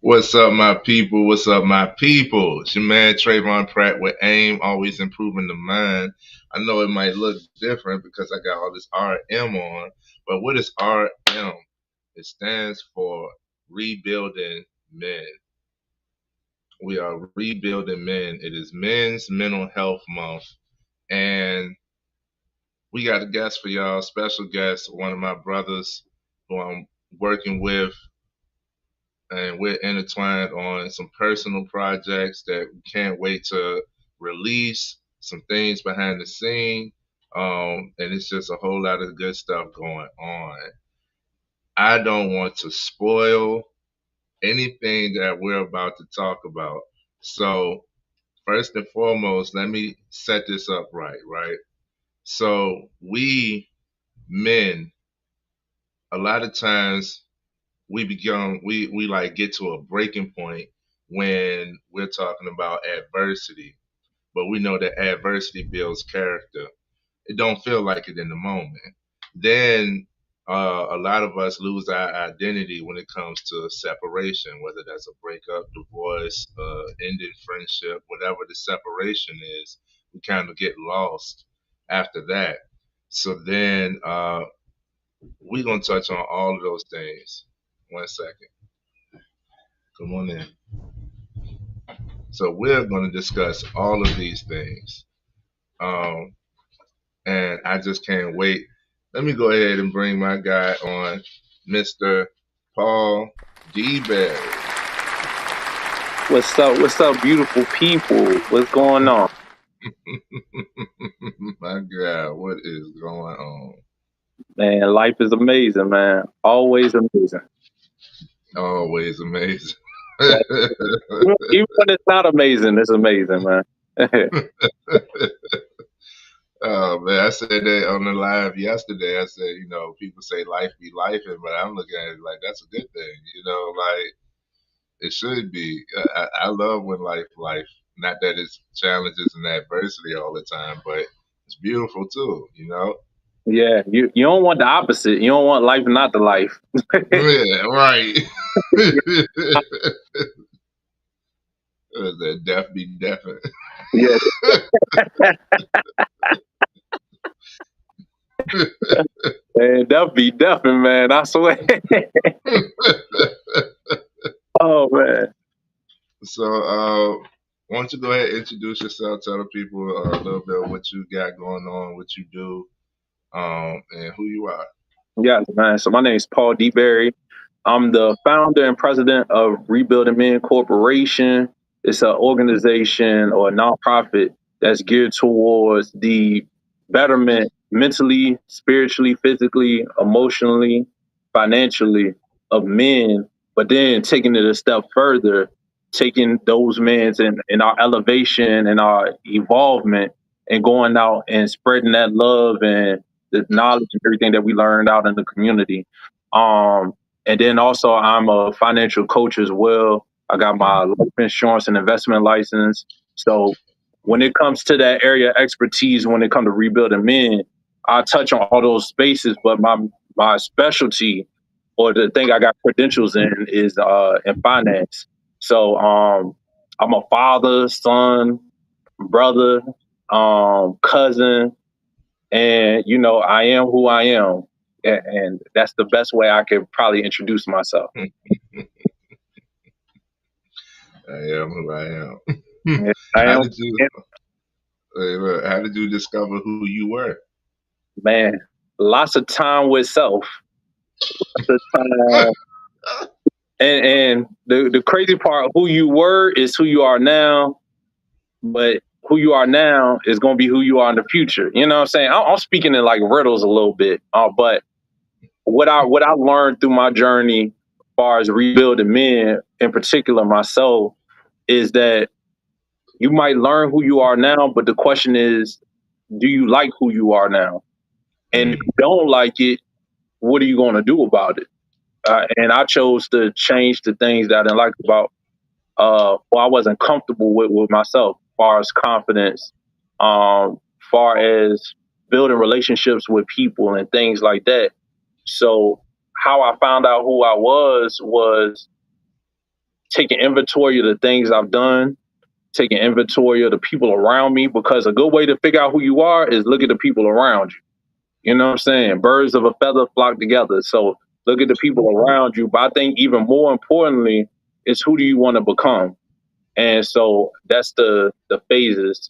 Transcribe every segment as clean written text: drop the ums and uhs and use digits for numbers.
What's up, my people? What's up, my people? It's your man Trayvon Pratt with AIM, always improving the mind. I know it might look different because I got all this RM on, but what is RM? It stands for Rebuilding Men. We are rebuilding men. It is Men's Mental Health Month, and we got a guest for y'all, special guest, one of my brothers who I'm working with, and we're intertwined on some personal projects that we can't wait to release, some things behind the scene. And it's just a whole lot of good stuff going on. I don't want to spoil anything that we're about to talk about. So, first and foremost, let me set this up right? So, we men, a lot of times we like get to a breaking point when we're talking about adversity, but we know that adversity builds character. It don't feel like it in the moment. Then a lot of us lose our identity when it comes to separation, whether that's a breakup, divorce, ending friendship, whatever the separation is. We kind of get lost after that. So then we're gonna touch on all of those things. One second. Come on in. So we're going to discuss all of these things. Um, and I just can't wait. Let me go ahead and bring my guy on, Mr. Paul DeBerry. What's up, beautiful people? What's going on? My God, what is going on? Man, life is amazing, man. Always amazing. Always amazing. Even when it's not amazing, it's amazing, man. Oh man, I said that on the live yesterday. I said, people say life be life, but I'm looking at it like that's a good thing. Like it should be. I love when life. Not that it's challenges and adversity all the time, but it's beautiful too. Yeah, you don't want the opposite. You don't want life not the life. Yeah, right. That death be deafing. Yeah, man, that be deafening, man. I swear. Oh man. So, why don't you go ahead and introduce yourself, tell the people a little bit of what you got going on, what you do, and who you are. Yes, man. So my name is Paul DeBerry. I'm the founder and president of Rebuilding Men Corporation. It's an organization or a nonprofit that's geared towards the betterment mentally, spiritually, physically, emotionally, financially of men, but then taking it a step further, taking those men in our elevation and our evolvement and going out and spreading that love and the knowledge and everything that we learned out in the community. Um, and then also, I'm a financial coach as well. I got my life insurance and investment license. So when it comes to that area of expertise, when it comes to rebuilding men, I touch on all those spaces. But my specialty or the thing I got credentials in is in finance. So I'm a father, son, brother, cousin, and I am who I am, and that's the best way I could probably introduce myself. I am who I am. Yeah, I How am, did you? Look, how did you discover who you were? man. Lots of time with self. The time, and the crazy part, who you were is who you are now, but who you are now is going to be who you are in the future. You know what I'm saying? I'm speaking in like riddles a little bit, but what I learned through my journey, as far as rebuilding men, in particular myself, is that you might learn who you are now, but the question is, do you like who you are now? And if Mm, you don't like it, what are you going to do about it? And I chose to change the things that I didn't like about, or I wasn't comfortable with myself, far as confidence, far as building relationships with people and things like that. So how I found out who I was taking inventory of the things I've done, taking inventory of the people around me, because a good way to figure out who you are is look at the people around you. You know what I'm saying? Birds of a feather flock together. So look at the people around you. But I think even more importantly is who do you want to become? And so that's the phases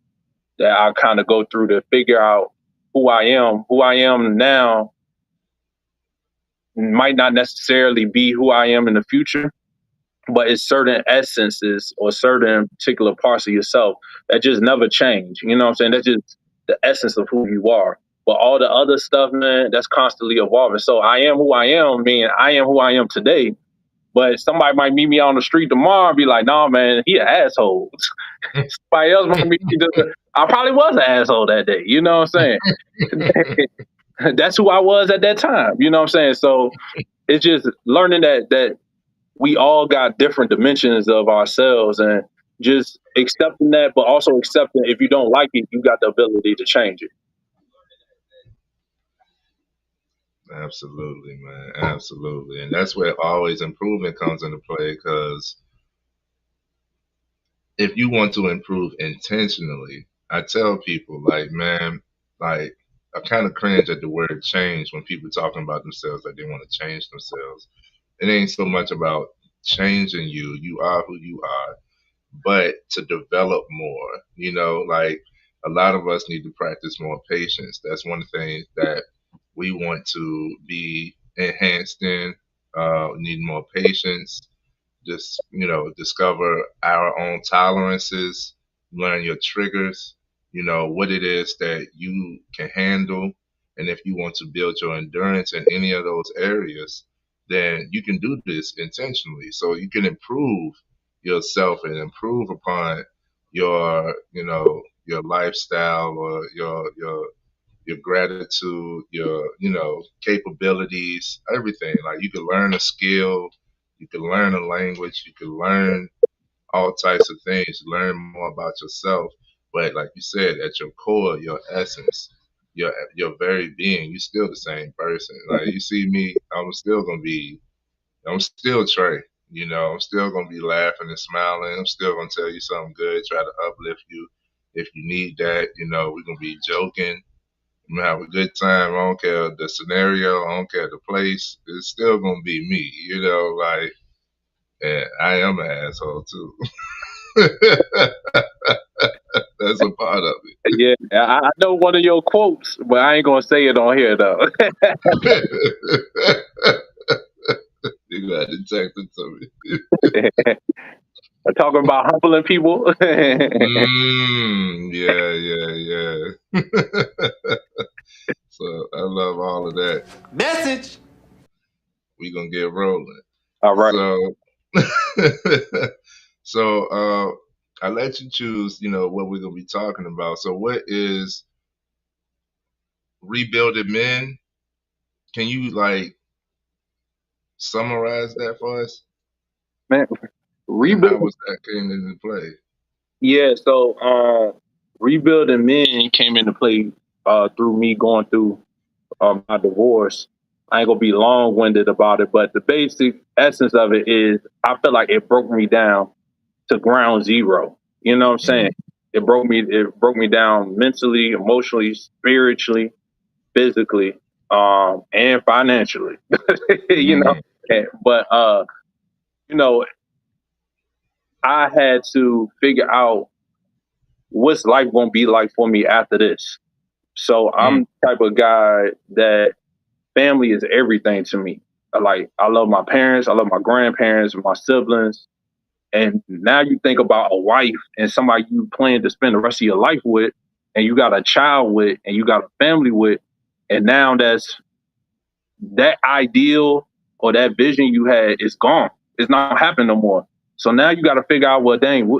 that I kind of go through to figure out who I am. Who I am now might not necessarily be who I am in the future, but it's certain essences or certain particular parts of yourself that just never change. You know what I'm saying? That's just the essence of who you are. But all the other stuff, man, that's constantly evolving. So I am who I am, meaning I am who I am today. But somebody might meet me on the street tomorrow and be like, "Nah, man, he an asshole." Somebody else might meet me. I probably was an asshole that day. You know what I'm saying? That's who I was at that time. You know what I'm saying? So it's just learning that we all got different dimensions of ourselves, and just accepting that, but also accepting if you don't like it, you got the ability to change it. Absolutely, man. Absolutely. And that's where always improvement comes into play, because if you want to improve intentionally, I tell people, like, man, like, I kind of cringe at the word change when people talking about themselves, like they want to change themselves. It ain't so much about changing you. You are who you are, but to develop more, like a lot of us need to practice more patience. That's one thing that we want to be enhanced in. Need more patience, just discover our own tolerances, learn your triggers, what it is that you can handle. And if you want to build your endurance in any of those areas, then you can do this intentionally, so you can improve yourself and improve upon your lifestyle, or your gratitude, your capabilities, everything. Like, you can learn a skill, you can learn a language, you can learn all types of things, learn more about yourself. But like you said, at your core, your essence, your very being, you're still the same person. Like, you see me, I'm still Trey. I'm still gonna be laughing and smiling. I'm still gonna tell you something good, try to uplift you if you need that. We're gonna be joking. I'm gonna have a good time. I don't care the scenario. I don't care the place. It's still gonna be me. Like, and I am an asshole too. That's a part of Yeah, I know one of your quotes, but I ain't gonna say it on here though. it. You got to text it to me. Talking about humbling people. Yeah, yeah, yeah. So I love all of that. Message. We gonna get rolling. All right, So, so I let you choose. What we're gonna be talking about. So, what is rebuilding men? Can you like summarize that for us? man. And how Rebuild. was that came into play? Yeah, so rebuilding men came into play through me going through my divorce. I ain't gonna be long winded about it, but the basic essence of it is I feel like it broke me down to ground zero. You know what I'm saying? Mm, It broke me down mentally, emotionally, spiritually, physically, and financially. you know, mm, but you know, I had to figure out what's life gonna be like for me after this. So mm, I'm the type of guy that family is everything to me. I love my parents, I love my grandparents, my siblings. And now you think about a wife and somebody you plan to spend the rest of your life with, and you got a child with, and you got a family with, and now that ideal or that vision you had is gone. It's not happening no more. So now you got to figure out, well, dang,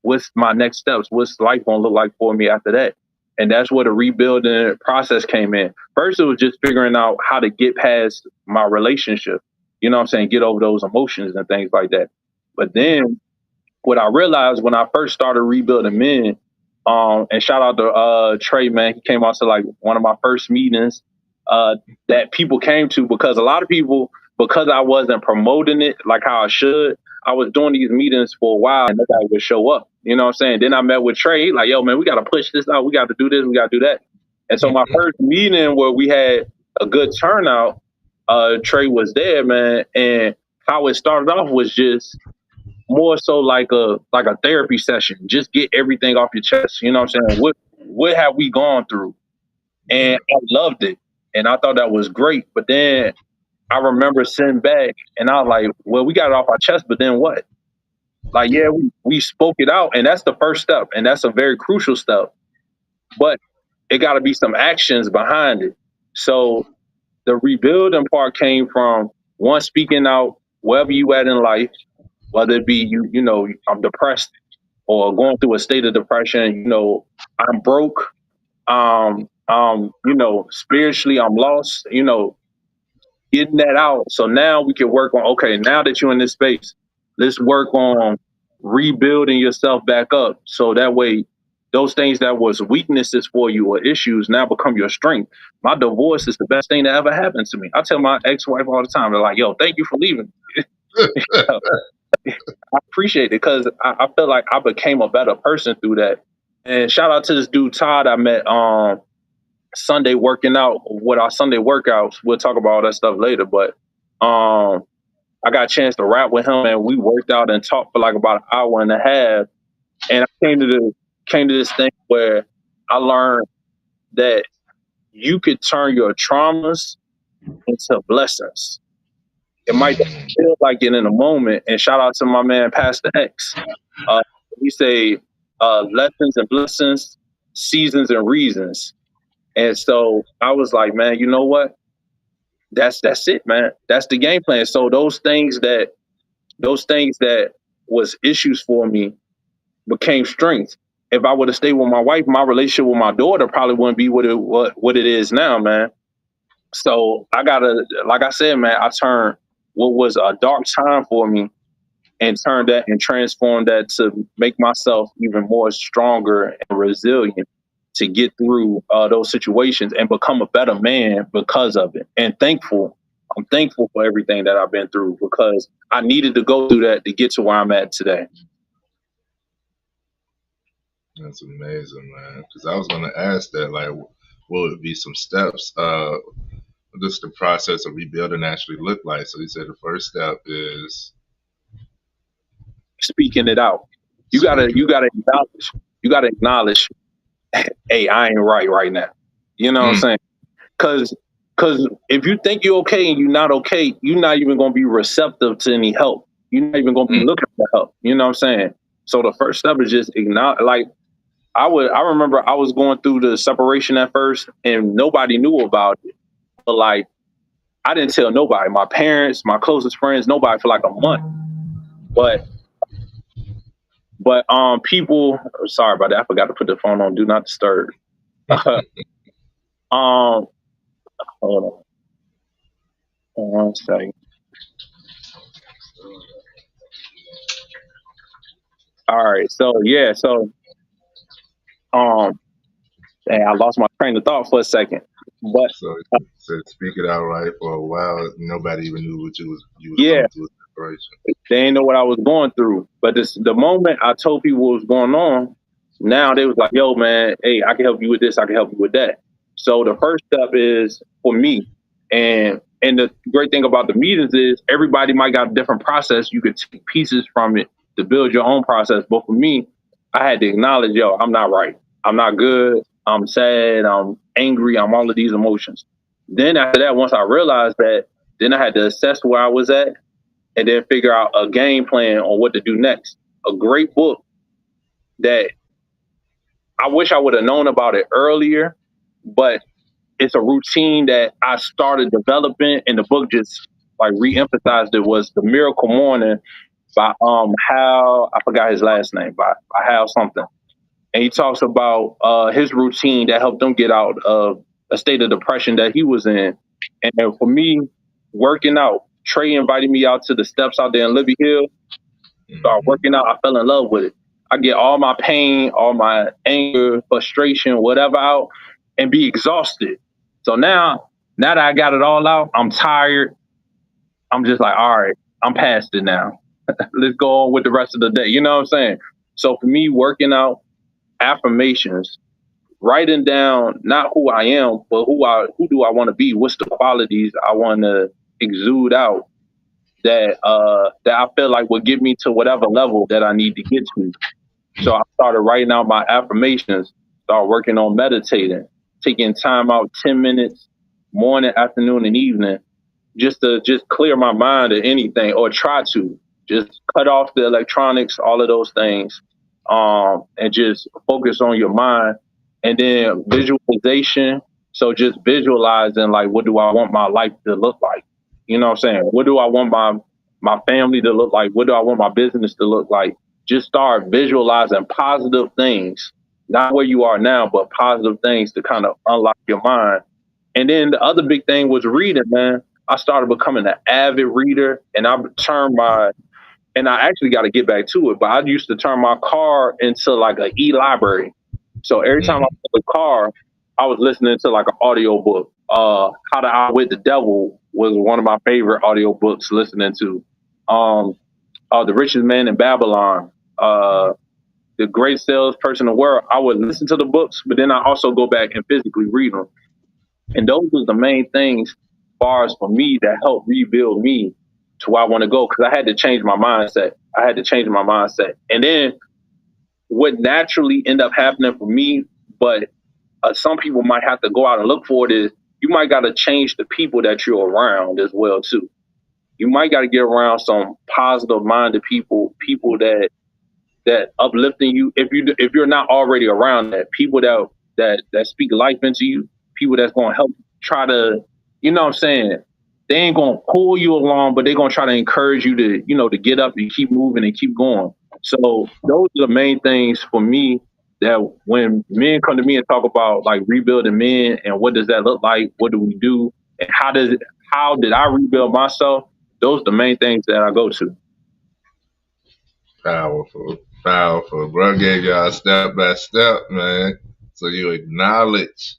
what's my next steps? What's life gonna look like for me after that? And that's where the rebuilding process came in. First, it was just figuring out how to get past my relationship. You know what I'm saying? Get over those emotions and things like that. But then what I realized when I first started rebuilding men, and shout out to Trey, man, he came out to like one of my first meetings that people came to, because a lot of people, because I wasn't promoting it like how I should, I was doing these meetings for a while and nobody would show up. You know what I'm saying? Then I met with Trey. He's like, yo, man, we got to push this out. We got to do this. We got to do that. And so my first meeting where we had a good turnout, Trey was there, man. And how it started off was just more so like a therapy session. Just get everything off your chest. You know what I'm saying? What have we gone through? And I loved it. And I thought that was great. But then I remember sitting back and I was like, well, we got it off our chest, but then what? Like, yeah, we spoke it out, and that's the first step, and that's a very crucial step. But it got to be some actions behind it. So the rebuilding part came from one speaking out wherever you at in life, whether it be you know, I'm depressed or going through a state of depression, you know, I'm broke, you know, spiritually I'm lost, you know, getting that out. So now we can work on, okay, now that you're in this space, let's work on rebuilding yourself back up. So that way, those things that was weaknesses for you or issues now become your strength. My divorce is the best thing that ever happened to me. I tell my ex-wife all the time, they're like, yo, thank you for leaving. I appreciate it because I feel like I became a better person through that. And shout out to this dude, Todd, I met Sunday working out with our Sunday workouts. We'll talk about all that stuff later, but I got a chance to rap with him and we worked out and talked for like about an hour and a half. And I came to this thing where I learned that you could turn your traumas into blessings. It might not feel like it in a moment. And shout out to my man Pastor X. We say lessons and blessings, seasons and reasons. And so I was like, man, you know what? That's it, man. That's the game plan. So those things that was issues for me became strengths. If I would have stayed with my wife, my relationship with my daughter probably wouldn't be what it is now, man. So I gotta, like I said, man, I turned what was a dark time for me and turned that and transformed that to make myself even more stronger and resilient to get through those situations and become a better man because of it. And I'm thankful for everything that I've been through because I needed to go through that to get to where I'm at today. That's amazing, man. Because I was going to ask that, like, what would be some steps? What does the process of rebuilding actually look like? So you said the first step is speaking it out. You gotta acknowledge, hey, I ain't right now. You know what I'm saying? Because if you think you're okay and you're not okay, you're not even gonna be receptive to any help. You're not even gonna be looking for help. You know what I'm saying? So the first step is just acknowledge. Like I remember I was going through the separation at first, and nobody knew about it. But like I didn't tell nobody, my parents, my closest friends, nobody for like a month. But people, sorry about that. I forgot to put the phone on do not disturb. Hold on. One second. All right. So yeah. So dang, I lost my train of thought for a second. But so speak it out right for a while. Nobody even knew what you was yeah, going through a separation. they didn't know what I was going through. But the moment I told people what was going on, now they was like, "Yo, man, hey, I can help you with this. I can help you with that." So the first step is for me, and the great thing about the meetings is everybody might got a different process. You could take pieces from it to build your own process. But for me, I had to acknowledge, yo, I'm not right. I'm not good. I'm sad. I'm angry. I'm all of these emotions. Then after that, once I realized that, then I had to assess where I was at and then figure out a game plan on what to do next. A great book that I wish I would have known about it earlier, but it's a routine that I started developing, and the book just like re-emphasized it. Was The Miracle Morning by Hal, I forgot his last name, by Hal something. And he talks about his routine that helped him get out of a state of depression that he was in. And for me, working out, Trey invited me out to the steps out there in Libby Hill. Started working out. I fell in love with it. I get all my pain, all my anger, frustration, whatever out, and be exhausted. So now that I got it all out, I'm tired. I'm just like, all right, I'm past it now. Let's go on with the rest of the day. You know what I'm saying? So for me, working out, affirmations, writing down not who I am, but who do I want to be? What's the qualities I want to exude out that I feel like will get me to whatever level that I need to get to. So I started writing out my affirmations, started working on meditating, taking time out 10 minutes, morning, afternoon, and evening, just clear my mind of anything or try to just cut off the electronics, all of those things, and just focus on your mind. And then visualization. So just visualizing like what do I want my life to look like? You know what I'm saying? What do I want my family to look like? What do I want my business to look like? Just start visualizing positive things, not where you are now, but positive things to kind of unlock your mind. And then the other big thing was reading, man. I started becoming an avid reader, and I actually got to get back to it, but I used to turn my car into like an e-library. So every time I Mm. was in the car, I was listening to like an audio book. How to Outwit the Devil was one of my favorite audio books listening to. Um, The Richest Man in Babylon, The Great Salesperson in the World. I would listen to the books, but then I also go back and physically read them. And those was the main things, as far as for me, that helped rebuild me to where I want to go. Because I had to change my mindset. I had to change my mindset. And then what naturally end up happening for me, but some people might have to go out and look for it, is you might got to change the people that you're around as well too. You might got to get around some positive minded people, people that uplifting you. If you're not already around that, people that speak life into you, people that's gonna help try to, you know what I'm saying? They ain't gonna pull you along, but they're gonna try to encourage you to, to get up and keep moving and keep going. So those are the main things for me, that when men come to me and talk about like rebuilding men and what does that look like, what do we do, and how did I rebuild myself? Those are the main things that I go to. Powerful, powerful. Bro gave y'all step by step, man. So you acknowledge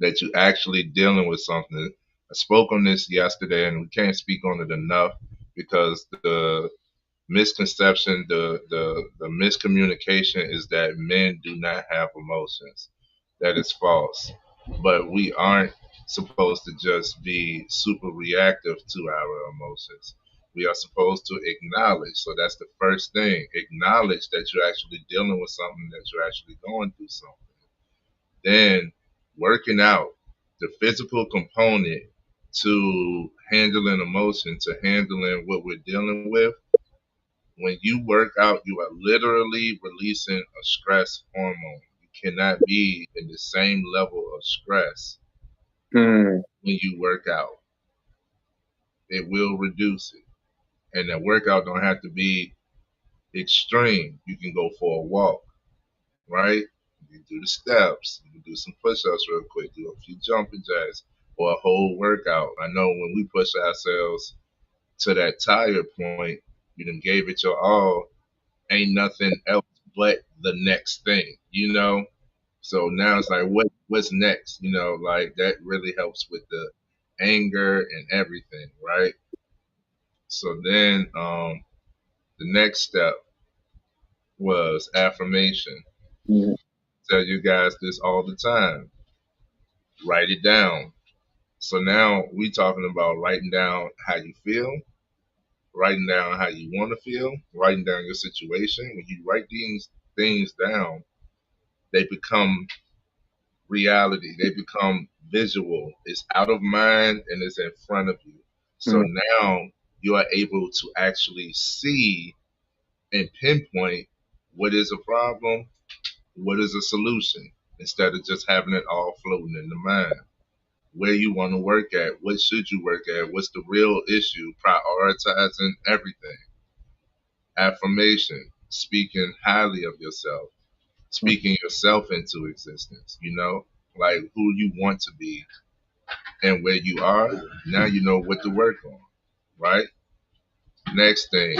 that you actually dealing with something. I spoke on this yesterday, and we can't speak on it enough because the misconception, the miscommunication is that men do not have emotions. That is false. But we aren't supposed to just be super reactive to our emotions. We are supposed to acknowledge. So that's the first thing. Acknowledge that you're actually dealing with something, that you're actually going through something. Then working out the physical component to handling emotion, to handling what we're dealing with. When you work out, you are literally releasing a stress hormone. You cannot be in the same level of stress Mm, when you work out. It will reduce it. And that workout don't have to be extreme. You can go for a walk, right? You can do the steps. You can do some push-ups real quick. Do a few jumping jacks or a whole workout. I know when we push ourselves to that tired point, you done gave it your all. Ain't nothing else but the next thing, you know? So now it's like what's next? Like that really helps with the anger and everything, right? So then the next step was affirmation. mm, Tell you guys this all the time. Write it down. So now we talking about writing down how you feel, writing down how you want to feel, writing down your situation. When you write these things down, they become reality. They become visual. It's out of mind and it's in front of you. So mm, now you are able to actually see and pinpoint what is a problem, what is a solution, instead of just having it all floating in the mind. Where you want to work at, what should you work at, what's the real issue, prioritizing everything. Affirmation, speaking highly of yourself, mm. speaking yourself into existence, like who you want to be and where you are. Now you know what to work on, right? Next thing,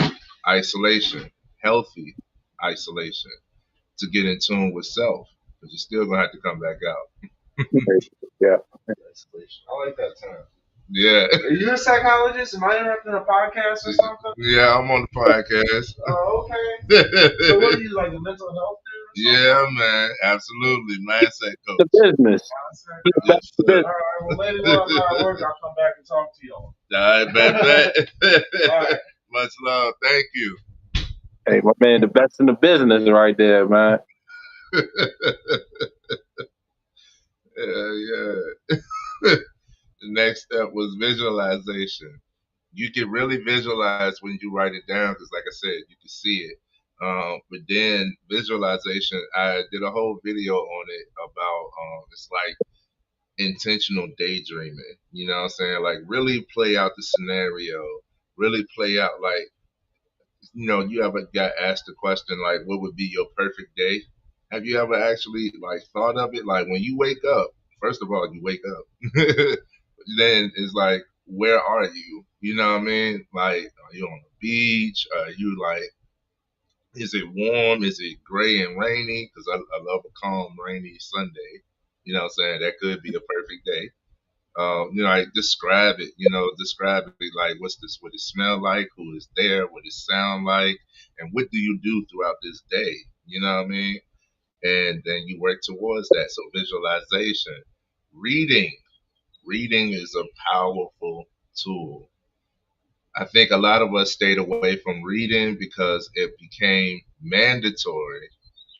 isolation, healthy isolation to get in tune with self, but you're still gonna have to come back out. Yeah. Isolation. I like that term. Yeah. Are you a psychologist? Am I interrupting a podcast or something? Yeah, I'm on the podcast. Oh, okay. So what are you, like a mental health dude or something? Yeah, man, absolutely. Mindset The coach. business. Mindset He's back Yes, coach. to sir. business. All right. Well, later on, I'm at work. I'll come back and talk to y'all. All right, bet. All right. Much love. Thank you. Hey, my man, the best in the business right there, man. Yeah. The next step was visualization. You can really visualize when you write it down because, like I said, you can see it. But then visualization, I did a whole video on it about it's like intentional daydreaming. You know what I'm saying? Like really play out the scenario. Really play out like you ever got asked the question like, what would be your perfect day? Have you ever actually like thought of it? Like when you wake up, first of all, you wake up. Then it's like, where are you? You know what I mean? Like, are you on the beach? Are you like, is it warm? Is it gray and rainy? Because I love a calm, rainy Sunday. You know what I'm saying? That could be a perfect day. I describe it, describe it like what's this, what it smell like, who is there, what it sound like, and what do you do throughout this day? You know what I mean? And then you work towards that. So visualization, reading, reading is a powerful tool. I think a lot of us stayed away from reading because it became mandatory.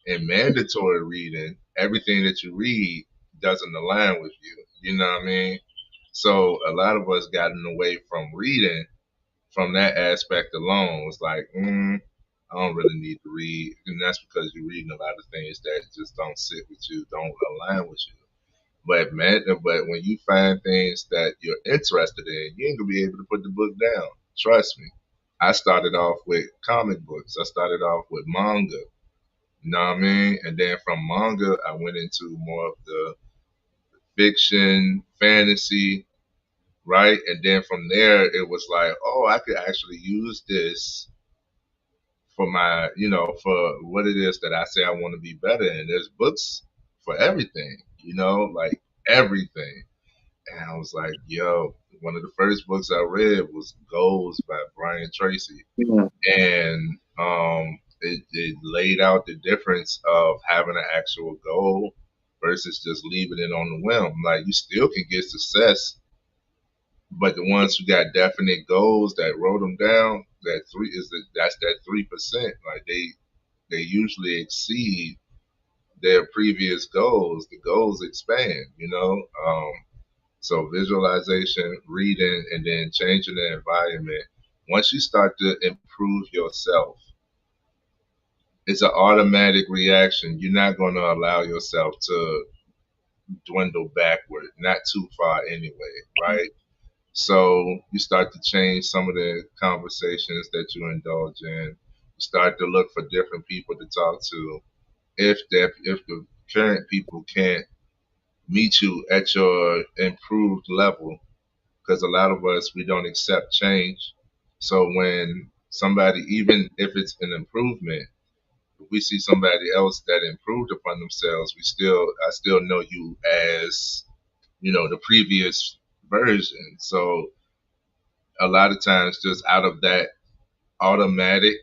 And mandatory reading, everything that you read doesn't align with you. You know what I mean? So a lot of us gotten away from reading from that aspect alone. It's like, I don't really need to read, and that's because you're reading a lot of things that just don't sit with you, don't align with you. But when you find things that you're interested in, you ain't gonna be able to put the book down. Trust me. I started off with comic books. I started off with manga. You know what I mean? And then from manga, I went into more of the fiction, fantasy, right? And then from there, it was like, oh, I could actually use this for for what it is that I say I want to be better in. There's books for everything, like everything. And I was like, yo, one of the first books I read was Goals by Brian Tracy. Yeah. And it laid out the difference of having an actual goal versus just leaving it on the whim. Like you still can get success, but the ones who got definite goals that wrote them down, that's that 3%. Like they usually exceed their previous goals. The goals expand. So visualization, reading, and then changing the environment. Once you start to improve yourself, it's an automatic reaction. You're not going to allow yourself to dwindle backward, not too far anyway, right? So you start to change some of the conversations that you indulge in. You start to look for different people to talk to. If the current people can't meet you at your improved level, because a lot of us we don't accept change. So when somebody, even if it's an improvement, if we see somebody else that improved upon themselves, I still know you as the previous version. So a lot of times just out of that automatic,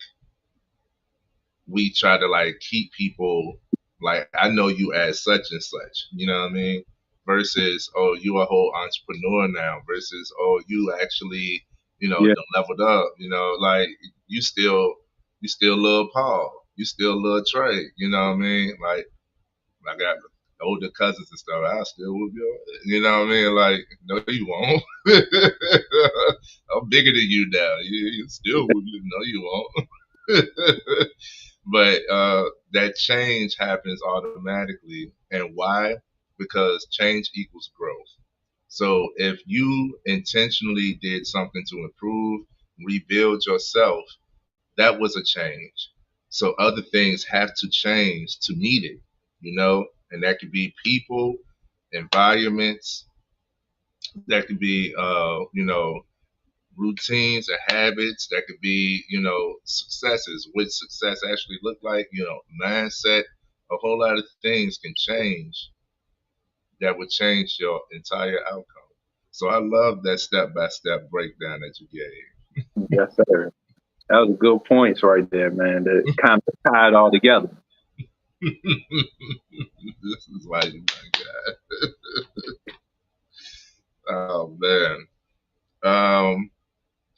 we try to like keep people like, I know you as such and such, you know what I mean? Versus, oh, you a whole entrepreneur now, versus, oh, you actually, Yeah. done leveled up, like you still you still love Paul, you still love Trey, you know what I mean? Like I got older cousins and stuff. I still whoop your, you know what I mean? Like, no, you won't. I'm bigger than you now. You still whoop you. No, you won't. But that change happens automatically. And why? Because change equals growth. So if you intentionally did something to improve, rebuild yourself, that was a change. So other things have to change to meet it. And that could be people, environments, that could be routines and habits, that could be, successes, what success actually look like, mindset, a whole lot of things can change that would change your entire outcome. So I love that step by step breakdown that you gave. Yes, sir. That was good points right there, man. That kind of tie it all together. This is why you like that. Oh man.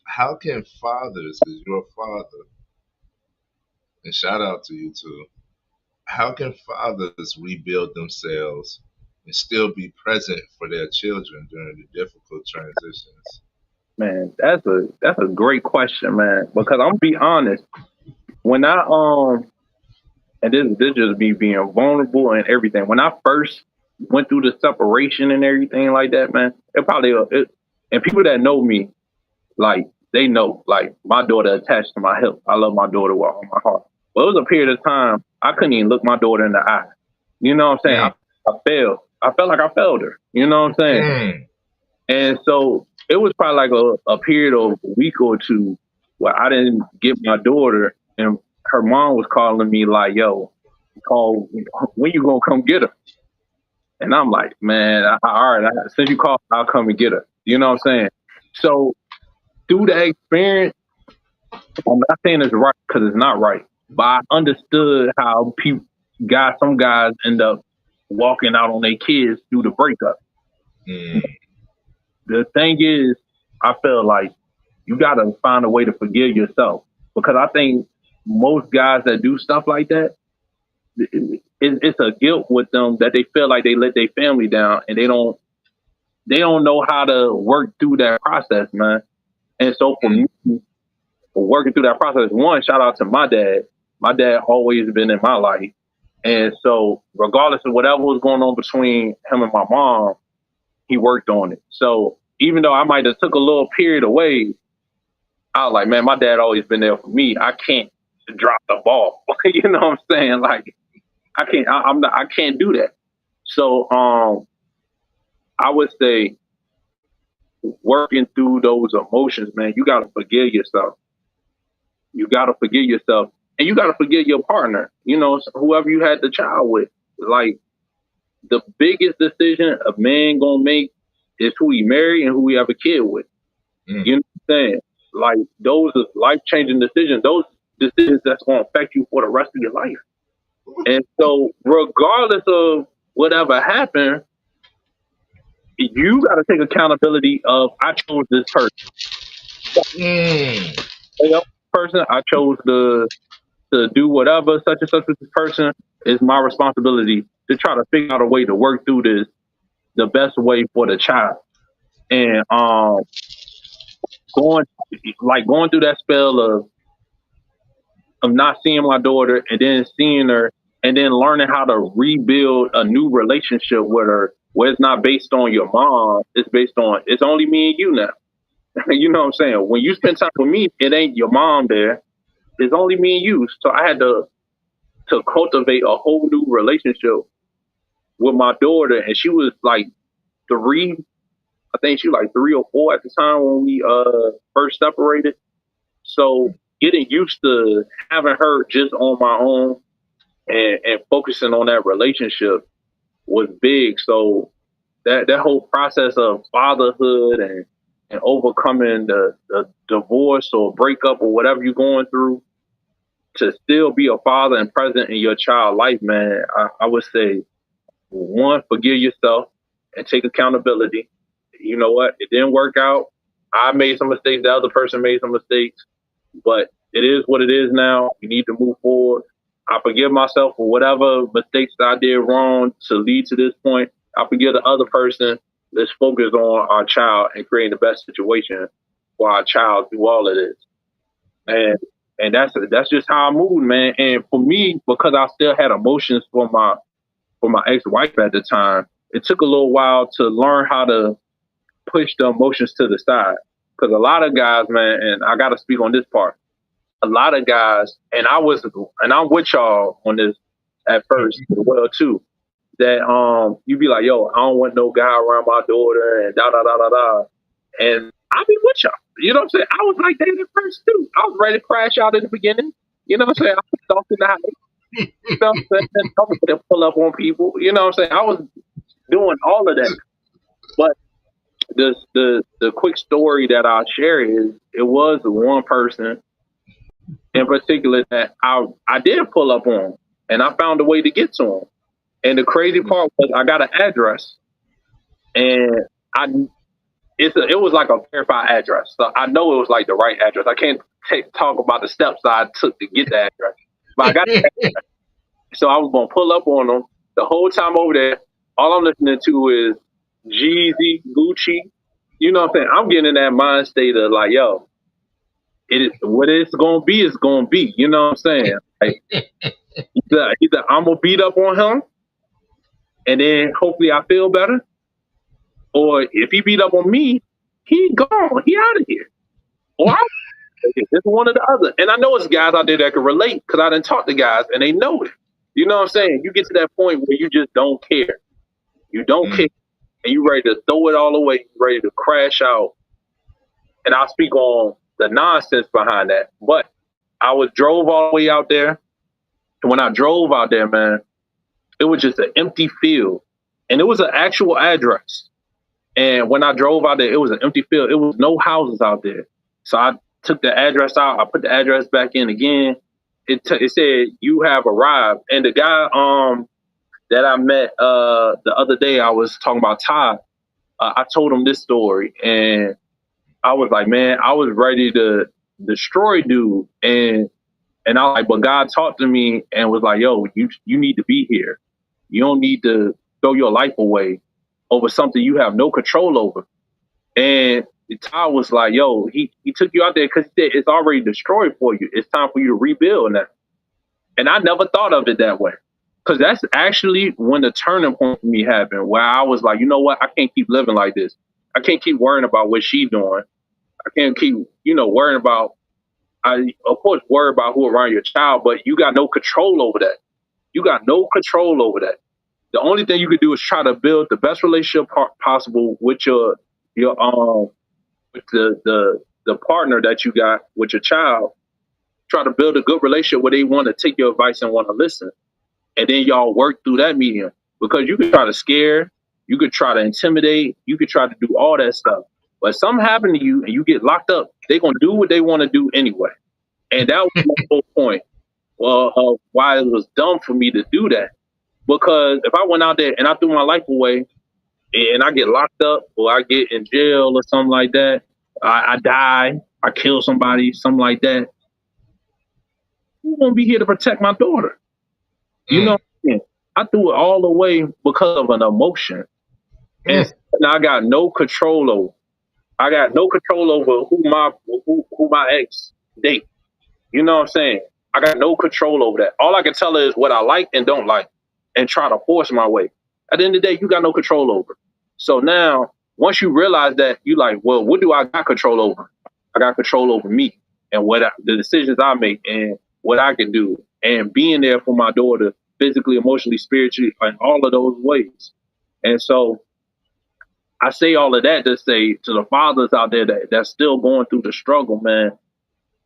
How can fathers, because you're a father, and shout out to you too, how can fathers rebuild themselves and still be present for their children during the difficult transitions? Man, that's a great question, man. Because I'm gonna be honest, when I and this just me being vulnerable and everything. When I first went through the separation and everything like that, man, and people that know me, like they know, like my daughter attached to my hip. I love my daughter with all my heart. But it was a period of time I couldn't even look my daughter in the eye. You know what I'm saying? Mm, I failed. I felt like I failed her. You know what I'm saying? mm, And so it was probably like a period of a week or two where I didn't get my daughter, and her mom was calling me like, "Yo, call when you gonna come get her?" And I'm like, "Man, all right, since you called, I'll come and get her." You know what I'm saying? So through that experience, I'm not saying it's right because it's not right, but I understood how some guys end up walking out on their kids through the breakup. mm, The thing is, I feel like you got to find a way to forgive yourself because I think most guys that do stuff like that, it's a guilt with them that they feel like they let their family down and they don't know how to work through that process, man. And so for mm, me, working through that process, one, shout out to my dad. My dad always been in my life. And so regardless of whatever was going on between him and my mom, he worked on it. So even though I might have took a little period away, I was like, man, my dad always been there for me. I can't drop the ball. You know what I'm saying? Like I can't. I'm not. I can't do that. So I would say working through those emotions, man. You got to forgive yourself. You got to forgive yourself, and you got to forgive your partner. You know, whoever you had the child with. Like the biggest decision a man gonna make is who he marry and who he have a kid with. mm. You know what I'm saying? Like those are life changing decisions. Those decisions that's gonna affect you for the rest of your life. And so, regardless of whatever happened, you got to take accountability of I chose this person. Mm. You know, person I chose to do whatever such and such with this person is my responsibility to try to figure out a way to work through this the best way for the child. And going going through that spell of not seeing my daughter and then seeing her and then learning how to rebuild a new relationship with her where it's not based on your mom, it's based on it's only me and you now. You know what I'm saying? When you spend time with me, it ain't your mom there. It's only me and you. So I had to cultivate a whole new relationship with my daughter and she was like 3. I think she was like 3 or 4 at the time when we first separated. So getting used to having her just on my own and focusing on that relationship was big. So that whole process of fatherhood and overcoming the divorce or breakup or whatever you're going through to still be a father and present in your child life, man, I would say one, forgive yourself and take accountability. You know what? It didn't work out. I made some mistakes. The other person made some mistakes, but it is what it is now. You need to move forward. I forgive myself for whatever mistakes that I did wrong to lead to this point. I forgive the other person. Let's focus on our child and creating the best situation for our child through all of this. And that's just how I moved, man. And for me, because I still had emotions for my ex-wife at the time, it took a little while to learn how to push the emotions to the side. Because a lot of guys, man, and I got to speak on this part. A lot of guys, and I'm with y'all on this at first as well too. That you be like, yo, I don't want no guy around my daughter and da da da da da. And I be with y'all. You know what I'm saying? I was like that at first too. I was ready to crash out in the beginning. You know what I'm saying? I was off in the house. You know what I'm saying? I was gonna pull up on people. You know what I'm saying? I was doing all of that. But The quick story that I'll share is it was one person in particular that I did pull up on, and I found a way to get to him. And the crazy part was I got an address, and I it was like a verified address, so I know it was like the right address. I can't talk about the steps I took to get the address, but I got it. So I was gonna pull up on them the whole time over there. All I'm listening to is Jeezy, Gucci. You know what I'm saying? I'm getting in that mind state of like, yo, it is what it's gonna be. It's gonna be. You know what I'm saying? Like either I'm gonna beat up on him, and then hopefully I feel better, or if he beat up on me, he gone. He out of here. Or I it's one or the other. And I know it's guys out there that can relate because I didn't talk to guys and they know it. You know what I'm saying? You get to that point where you just don't care. You don't care. And you ready to throw it all away. You ready to crash out. And I'll speak on the nonsense behind that. But I was drove all the way out there. And when I drove out there, man, it was just an empty field. And it was an actual address. And when I drove out there, it was an empty field. It was no houses out there. So I took the address out. I put the address back in again. It said you have arrived. And the guy that I met the other day, I was talking about Todd. I told him this story, and I was like, man, I was ready to destroy dude, and I like, but God talked to me and was like, yo, you need to be here. You don't need to throw your life away over something you have no control over. And Todd was like, yo, he took you out there because he said it's already destroyed for you. It's time for you to rebuild now. And I never thought of it that way. Because that's actually when the turning point for me happened, where I was like, you know what? I can't keep living like this. I can't keep worrying about what she's doing. I can't keep, worrying about, of course, worry about who around your child, but you got no control over that. You got no control over that. The only thing you can do is try to build the best relationship possible with your with the partner that you got with your child. Try to build a good relationship where they want to take your advice and want to listen, and then y'all work through that medium. Because you could try to scare, you could try to intimidate, you could try to do all that stuff. But if something happened to you and you get locked up, they're gonna do what they want to do anyway. And that was my whole point. Well, why it was dumb for me to do that. Because if I went out there and I threw my life away and I get locked up or I get in jail or something like that, I die, I kill somebody, something like that, who's gonna be here to protect my daughter? You know what I'm saying? I threw it all away because of an emotion. And I got no control over. I got no control over who my ex date. You know what I'm saying? I got no control over that. All I can tell her is what I like and don't like and try to force my way. At the end of the day, you got no control over. So now, once you realize that, you like, well, what do I got control over? I got control over me and the decisions I make and what I can do and being there for my daughter physically, emotionally, spiritually, in all of those ways. And so I say all of that to say to the fathers out there that's still going through the struggle, man,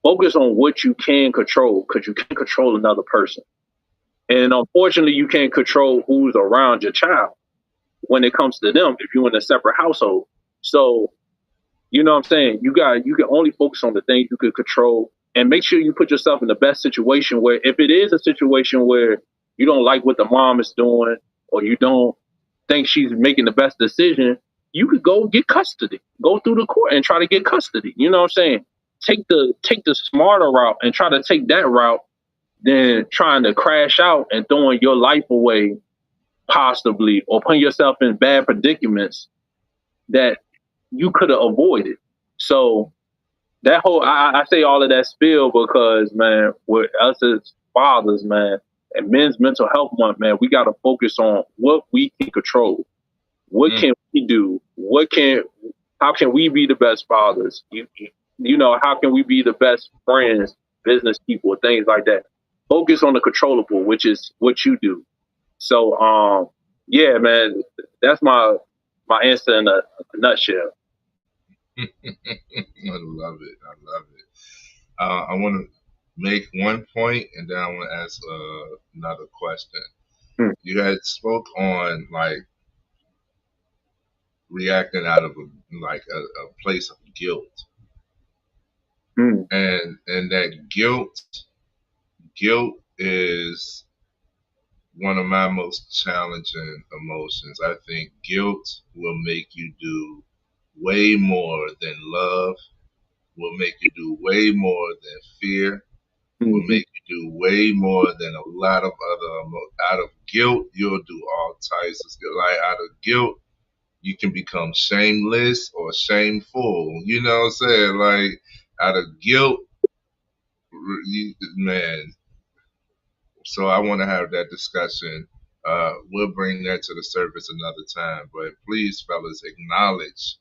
focus on what you can control because you can't control another person. And unfortunately, you can't control who's around your child when it comes to them if you're in a separate household. So, you know what I'm saying? You can only focus on the things you can control and make sure you put yourself in the best situation where if it is a situation where you don't like what the mom is doing or you don't think she's making the best decision, you could go get custody. Go through the court and try to get custody. You know what I'm saying? Take the smarter route and try to take that route than trying to crash out and throwing your life away possibly or putting yourself in bad predicaments that you could have avoided. So that whole I say all of that spiel because, man, with us as fathers, man, and Men's Mental Health Month, man, we got to focus on what we can control. What can we do? How can we be the best fathers? How can we be the best friends, business people, things like that? Focus on the controllable, which is what you do. So, yeah, man, that's my answer in a nutshell. I love it. I love it. I want to make one point, and then I want to ask another question. You had spoke on like reacting out of a place of guilt, Mm. and that guilt is one of my most challenging emotions. I think guilt will make you do way more than love, will make you do way more than fear, will Mm-hmm. make you do way more than a lot of other out of guilt, you'll do all types of stuff. Like out of guilt, you can become shameless or shameful. You know what I'm saying? Like out of guilt, man. So I want to have that discussion. We'll bring that to the surface another time. But please, fellas, acknowledge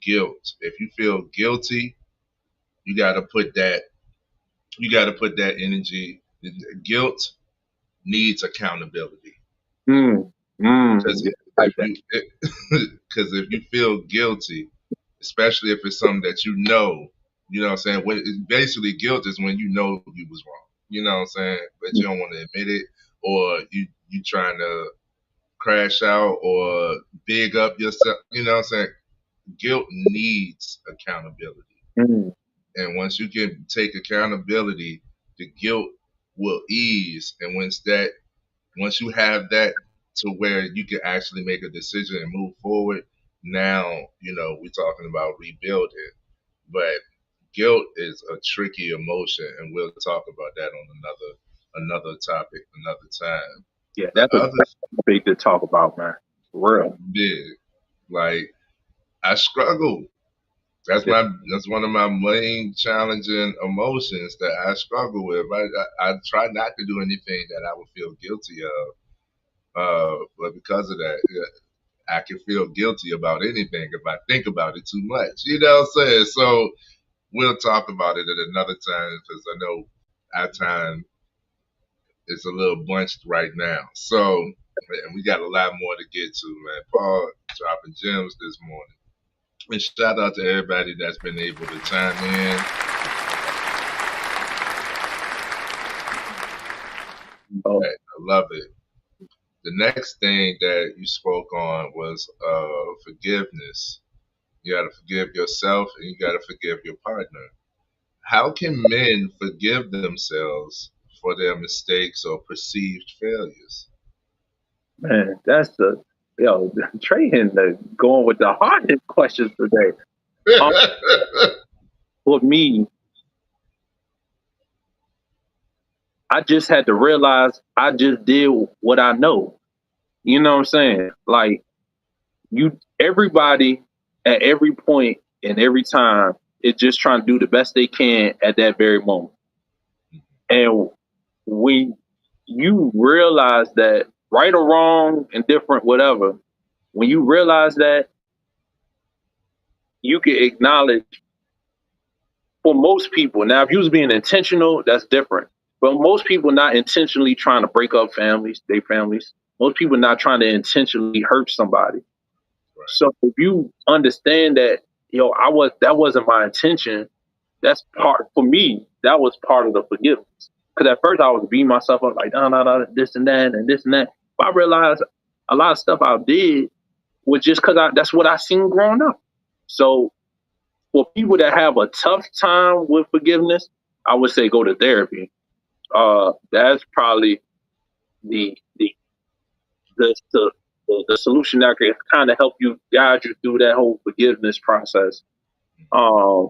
guilt. If you feel guilty, you got to put that. You got to put that energy. Guilt needs accountability. Mm. Mm. Because Yeah, I if like that. you because if you feel guilty, especially if it's something that you know what I'm saying. Basically, guilt is when you know you was wrong. You know what I'm saying, but you don't want to admit it, or you trying to crash out or big up yourself. You know what I'm saying. Guilt needs accountability, Mm. and once you can take accountability, the guilt will ease, and once you have that to where you can actually make a decision and move forward, now, we're talking about rebuilding. But guilt is a tricky emotion, and we'll talk about that on another topic, another time. Yeah, The that's a other big to talk about, man. For real. big, like I struggle. Yeah. That's one of my main challenging emotions that I struggle with. I try not to do anything that I would feel guilty of. But because of that, yeah, I can feel guilty about anything if I think about it too much. You know what I'm saying? So we'll talk about it at another time because I know our time is a little bunched right now. So, and we got a lot more to get to, man. Paul dropping gems this morning. And shout out to everybody that's been able to chime in. Oh, I love it. The next thing that you spoke on was forgiveness. You got to forgive yourself and you got to forgive your partner. How can men forgive themselves for their mistakes or perceived failures? man, that's the Trey and going with the hardest questions today. Um, for me, I just had to realize I just did what I know. You know what I'm saying? Like everybody at every point and every time is just trying to do the best they can at that very moment. And when you realize that, right or wrong, indifferent, whatever, when you realize that, you can acknowledge for most people. Now, if you was being intentional, that's different. But most people not intentionally trying to break up their families. Most people not trying to intentionally hurt somebody. Right. So if you understand that, that wasn't my intention. That's part for me. That was part of the forgiveness. Because at first I was beating myself up like, no, no, no, this and that and this and that. But I realized a lot of stuff I did was just because that's what I seen growing up. So for people that have a tough time with forgiveness, I would say go to therapy. That's probably the the the solution that can kind of help you guide you through that whole forgiveness process. Um,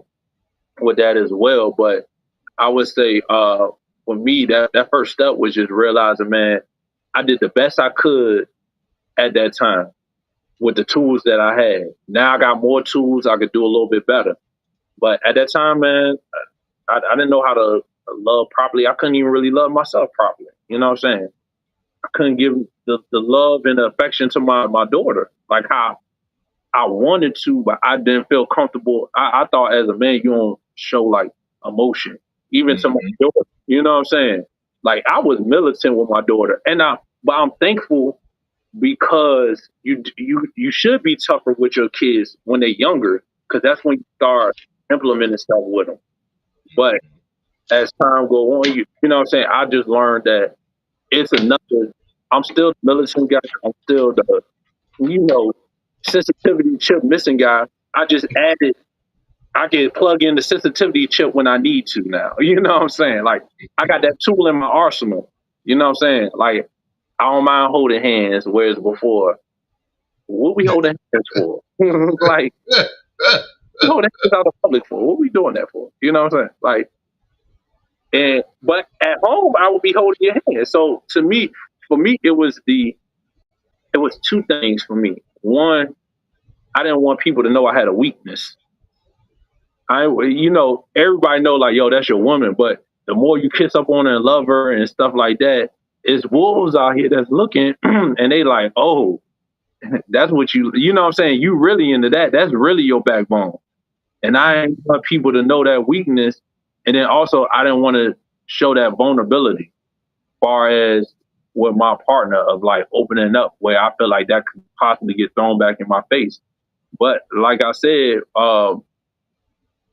with that as well, but I would say for me that first step was just realizing, man, I did the best I could at that time with the tools that I had. Now I got more tools, I could do a little bit better. But at that time, man, I didn't know how to love properly. I couldn't even really love myself properly. You know what I'm saying? I couldn't give the love and the affection to my daughter like how I wanted to, but I didn't feel comfortable. I thought as a man, you don't show like emotion, even to my Mm-hmm. daughter. You know what I'm saying? Like I was militant with my daughter, but I'm thankful because you should be tougher with your kids when they're younger, because that's when you start implementing stuff with them. But as time go on, you know what I'm saying? I just learned that it's another. I'm still the militant guy. I'm still the you know sensitivity chip missing guy. I just added. I can plug in the sensitivity chip when I need to now. You know what I'm saying? Like I got that tool in my arsenal. You know what I'm saying? Like I don't mind holding hands, whereas before, what we holding hands for? Like we holding hands out in public for? What we doing that for? You know what I'm saying? Like and but at home I would be holding your hand. So to me, for me, it was two things for me. One, I didn't want people to know I had a weakness. Everybody know like, yo, that's your woman. But the more you kiss up on her and love her and stuff like that, it's wolves out here that's looking and they like, oh, that's what you know what I'm saying? You really into that. That's really your backbone. And I didn't want people to know that weakness. And then also, I didn't want to show that vulnerability as far as with my partner of like opening up where I feel like that could possibly get thrown back in my face. But like I said,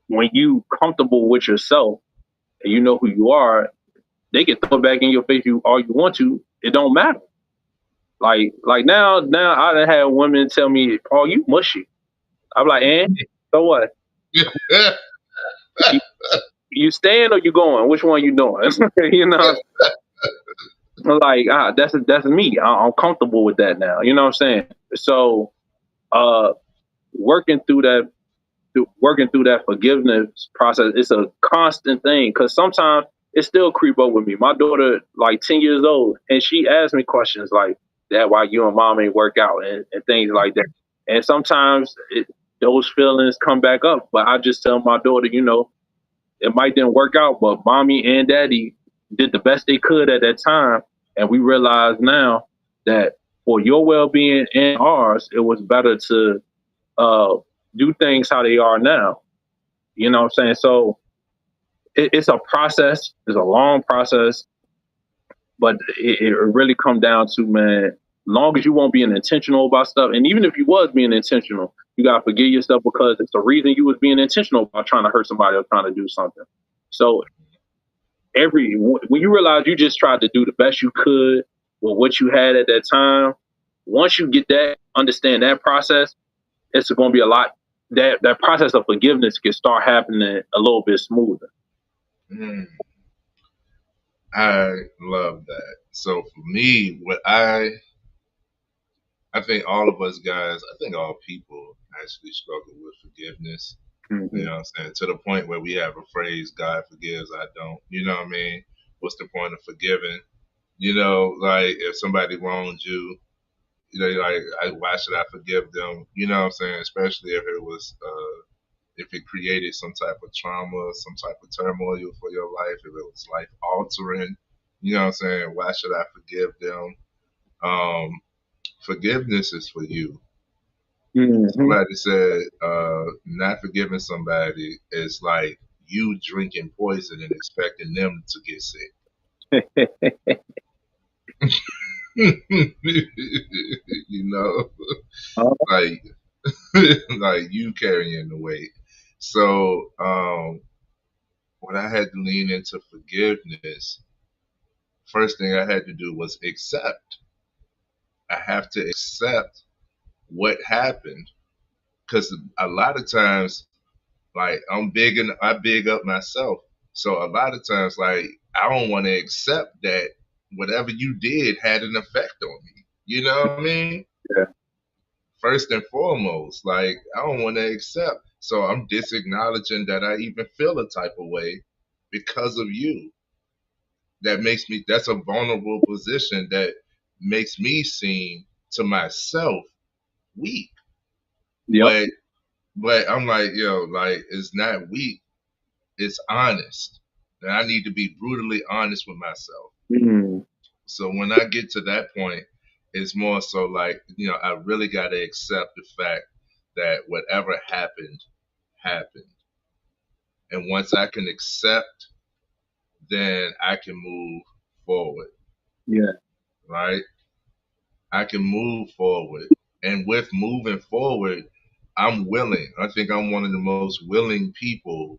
when you comfortable with yourself and you know who you are, they can throw it back in your face you all you want to. It don't matter. Like now I done had women tell me, "Oh, you mushy." I'm like, "And so what? You, you staying or you going? Which one you doing?" you know, like that's me. I'm comfortable with that now. You know what I'm saying? So, uh, working through that working through that forgiveness process, it's a constant thing because sometimes it still creep up with me. My daughter, like 10 years old, and she asks me questions like, "Dad, why you and mom ain't work out?" and things like that. And sometimes those feelings come back up, but I just tell my daughter, it might didn't work out, but mommy and daddy did the best they could at that time, and we realize now that for your well-being and ours, it was better to uh, do things how they are now. You know what I'm saying? So it's a process. It's a long process, but it really come down to, man, long as you won't being intentional about stuff, and even if you was being intentional, you gotta forgive yourself because it's the reason you was being intentional about trying to hurt somebody or trying to do something. So when you realize you just tried to do the best you could with what you had at that time, once you get that, understand that process, it's going to be a lot. That process of forgiveness can start happening a little bit smoother. Mm, I love that. So for me, I think all of us guys, I think all people actually struggle with forgiveness. You Mm-hmm. know what I'm saying? To the point where we have a phrase, God forgives, I don't. You know what I mean? What's the point of forgiving? Like if somebody wronged you, why should I forgive them? You know what I'm saying? Especially if it created some type of trauma, some type of turmoil for your life, if it was life altering, you know what I'm saying? Why should I forgive them? Um, Forgiveness is for you. Mm-hmm. Somebody said, not forgiving somebody is like you drinking poison and expecting them to get sick. you know, Oh, like like you carrying the weight. So when I had to lean into forgiveness, first thing I had to do was accept. I have to accept what happened because a lot of times, like I big up myself. So a lot of times, like I don't want to accept that whatever you did had an effect on me. You know what I mean? yeah. First and foremost, like I don't want to accept. So I'm disacknowledging that I even feel a type of way because of you. That's a vulnerable position that makes me seem to myself weak. Yep. But I'm like, yo, like it's not weak, it's honest. And I need to be brutally honest with myself. Mm, So when I get to that point, it's more so like, I really gotta accept the fact that whatever happened, happened. And once I can accept, then I can move forward. yeah. Right? I can move forward. And with moving forward, I'm willing. I think I'm one of the most willing people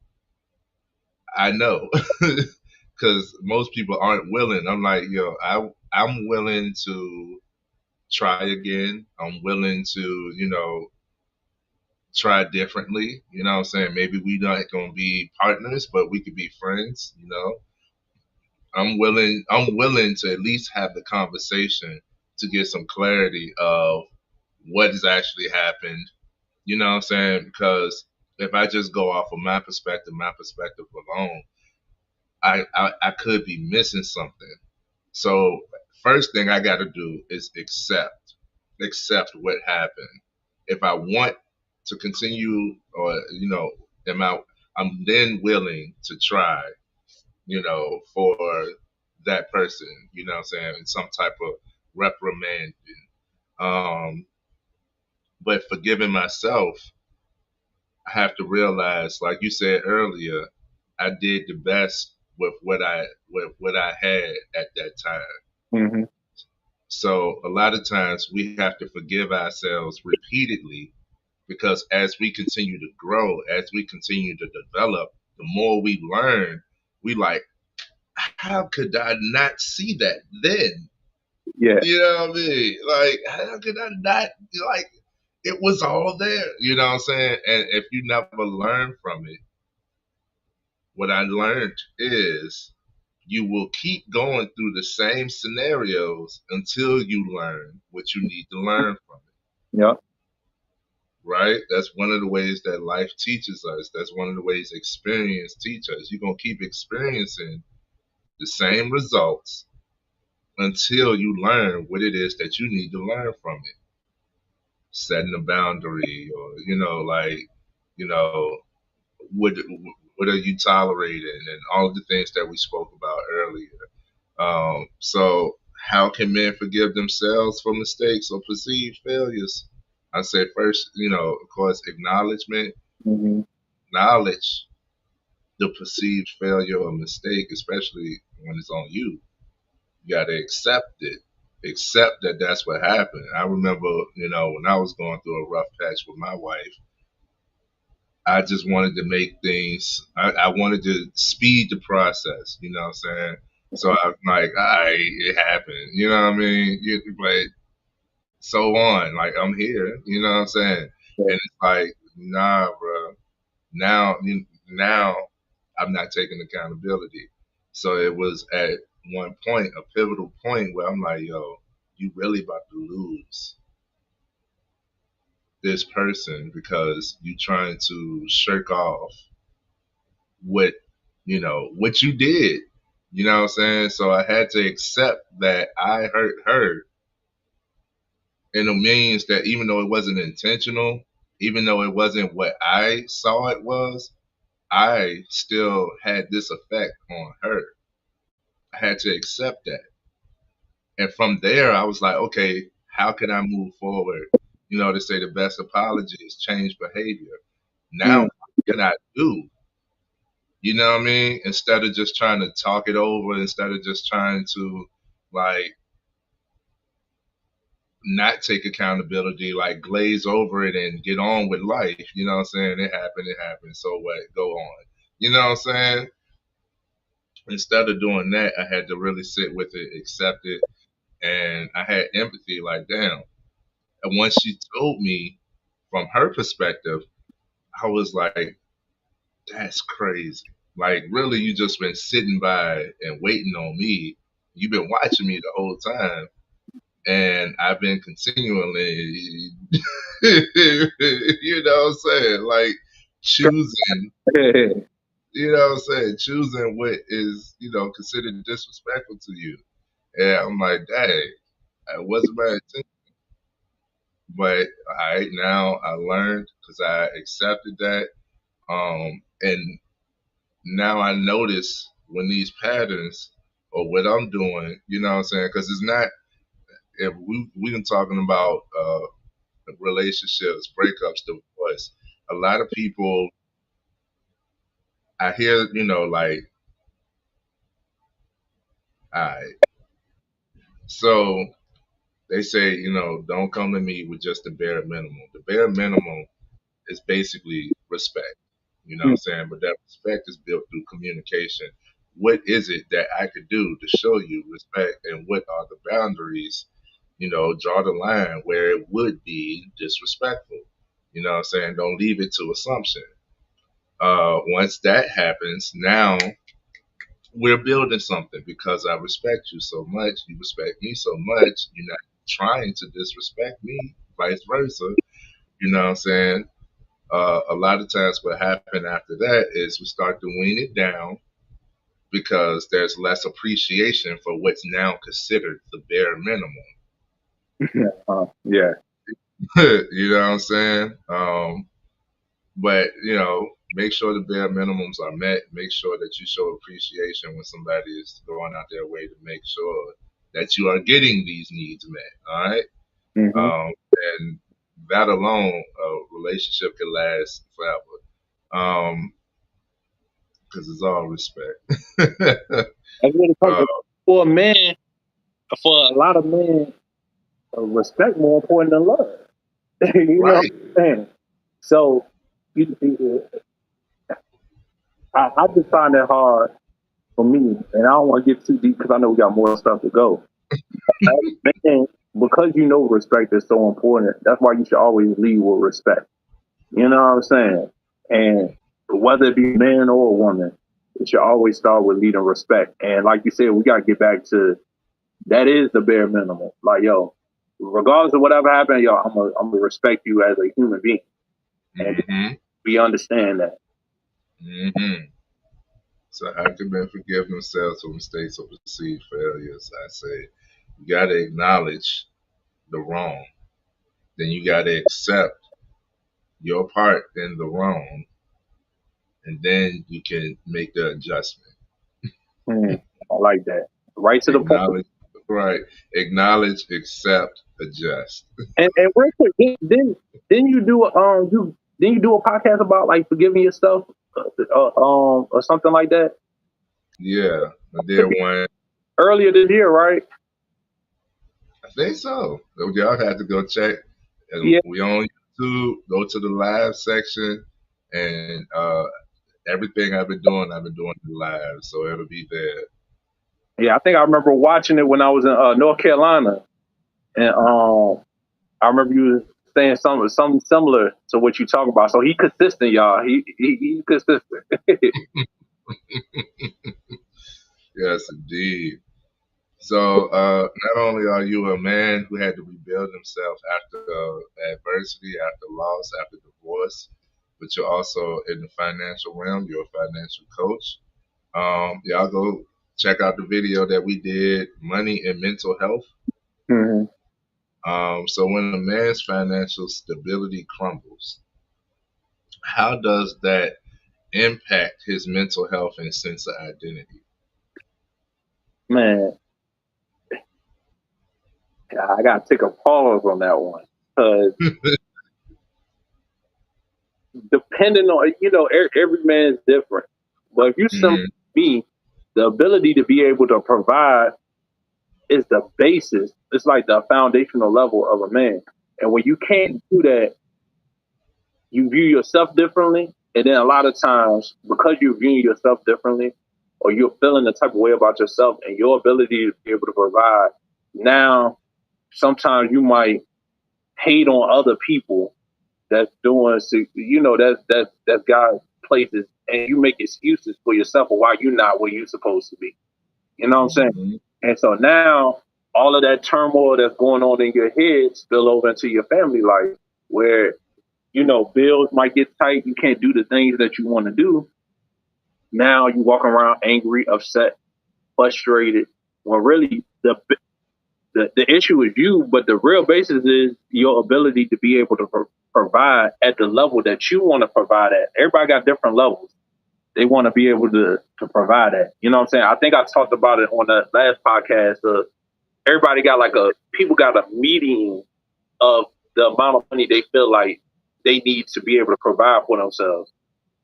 I know. Because most people aren't willing. I'm like, yo, I'm willing to try again. I'm willing to, try differently. You know what I'm saying? Maybe we not gonna be partners, but we could be friends. I'm willing to at least have the conversation to get some clarity of what has actually happened. You know what I'm saying? Because if I just go off of my perspective alone, I could be missing something. So first thing I got to do is accept what happened. If I want to continue, or am I'm then willing to try, for that person. You know what I'm saying? In some type of reprimand. Um, but forgiving myself, I have to realize, like you said earlier, I did the best with what I had at that time. Hmm. So a lot of times we have to forgive ourselves repeatedly, because as we continue to grow, as we continue to develop, the more we learn, we like, how could I not see that then? Yeah. You know what I mean? Like, how could I not, like, it was all there, you know what I'm saying? And if you never learn from it, what I learned is you will keep going through the same scenarios until you learn what you need to learn from it, Yeah. right? That's one of the ways that life teaches us. That's one of the ways experience teaches us. You're going to keep experiencing the same results until you learn what it is that you need to learn from it. Setting a boundary, or, like, you know, what, what are you tolerating, and all of the things that we spoke about earlier. So how can men forgive themselves for mistakes or perceived failures? I say first, of course, acknowledgement, Hmm. knowledge the perceived failure or mistake, especially when it's on you. You got to accept it. Accept that that's what happened. I remember, when I was going through a rough patch with my wife, I just wanted to make things, I wanted to speed the process, you know what I'm saying? So I'm like, all right, it happened, you know what I mean? But so on, like, I'm here, you know what I'm saying? Yeah. And it's like, nah, bro. Now I'm not taking accountability. So it was at one point, a pivotal point, where I'm like, yo, you really about to lose this person because you trying to shirk off what what you did. You know what I'm saying? So I had to accept that I hurt her, and it means that even though it wasn't intentional, even though it wasn't what I saw it was, I still had this effect on her. I had to accept that. And from there I was like, okay, how can I move forward? They say the best apology is change behavior. Now Mm. what can I do? You know what I mean? Instead of just trying to talk it over, instead of just trying to, like, not take accountability, like glaze over it and get on with life. You know what I'm saying? It happened. So what? Go on. You know what I'm saying? Instead of doing that, I had to really sit with it, accept it, and I had empathy. Like, damn. And once she told me from her perspective, I was like, that's crazy. Like, really, you just been sitting by and waiting on me. You've been watching me the whole time, and I've been continually, you know what I'm saying? Like, choosing, what I'm saying? Choosing what is, considered disrespectful to you. And I'm like, dang, it wasn't my intention. But all right, now I learned because I accepted that. And now I notice when these patterns or what I'm doing, you know what I'm saying? Because it's not, if we been talking about relationships, breakups, divorce. A lot of people, I hear, like, all right, so they say, don't come to me with just the bare minimum. The bare minimum is basically respect. You know what I'm Mm. saying? But that respect is built through communication. What is it that I could do to show you respect, and what are the boundaries draw the line where it would be disrespectful. You know what I'm saying? Don't leave it to assumption. Once that happens, now we're building something because I respect you so much. You respect me so much. You're not trying to disrespect me, vice versa. You know what I'm saying? A lot of times, what happens after that is we start to wean it down because there's less appreciation for what's now considered the bare minimum. Yeah. You know what I'm saying? But make sure the bare minimums are met. Make sure that you show appreciation when somebody is going out their way to make sure that you are getting these needs met. All right, Mm-hmm. and that alone, a relationship can last forever. Because it's all respect. That's what it comes for a man. For a lot of men, respect more important than love. You know what Right. I'm saying? So, I just find it hard for me, and I don't want to get too deep because I know we got more stuff to go. Man, because respect is so important, that's why you should always lead with respect. You know what I'm saying? And whether it be a man or a woman, it should always start with leading respect. And like you said, we got to get back to that is the bare minimum. Like, yo, regardless of whatever happened, yo, I'm gonna respect you as a human being, and Mm-hmm. we understand that. Mm-hmm. So how can men forgive themselves for mistakes or perceived failures? I say you got to acknowledge the wrong. Then you got to accept your part in the wrong, and then you can make the adjustment. I like that. Right to the point. Acknowledge, right? Acknowledge, accept, adjust. And real quick, then you do a podcast about like forgiving yourself, or something like that Yeah, I did one. earlier this year, right? I think so. Y'all had to go check. And Yeah, we on YouTube. Go to the live section, and everything I've been doing it live, so it'll be there. yeah. I think I remember watching it when I was in North Carolina, and I remember you was saying something similar to what you talk about. So he consistent, y'all. He consistent. Yes, indeed. So not only are you a man who had to rebuild himself after adversity, after loss, after divorce, but you're also in the financial realm. You're a financial coach. Y'all go check out the video that we did, Money and Mental Health. Mm-hmm. So when a man's financial stability crumbles, how does that impact his mental health and sense of identity? Man, I gotta take a pause on that one because depending on every man's different. But if you sum Mhm. me, the ability to be able to provide is the basis. It's like the foundational level of a man. And when you can't do that, you view yourself differently. And then a lot of times, because you view yourself differently, or you're feeling the type of way about yourself and your ability to be able to provide, now sometimes you might hate on other people that's doing, that's God's places, and you make excuses for yourself of why you're not where you're supposed to be. You know what I'm saying? Mhm. And so now all of that turmoil that's going on in your head spill over into your family life, where bills might get tight, you can't do the things that you want to do. Now you walk around angry, upset, frustrated. When really the issue is you, but the real basis is your ability to be able to provide at the level that you want to provide at. Everybody got different levels. They want to be able to provide at. You know what I'm saying? I think I talked about it on the last podcast. Everybody got people got a median of the amount of money they feel like they need to be able to provide for themselves.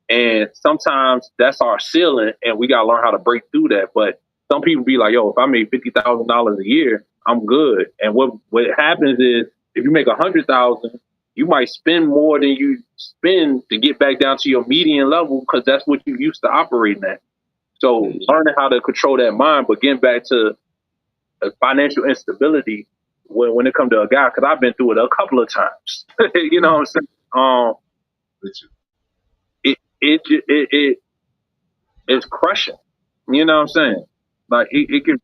And sometimes that's our ceiling, and we gotta learn how to break through that. But some people be like, "Yo, if I made $50,000 a year, I'm good." And what happens is, if you make 100,000, you might spend more than you spend to get back down to your median level because that's what you used to operating at. So learning how to control that mind, but getting back to financial instability, when it comes to a guy, because I've been through it a couple of times. You know what I'm saying? It's crushing. You know what I'm saying? Like it could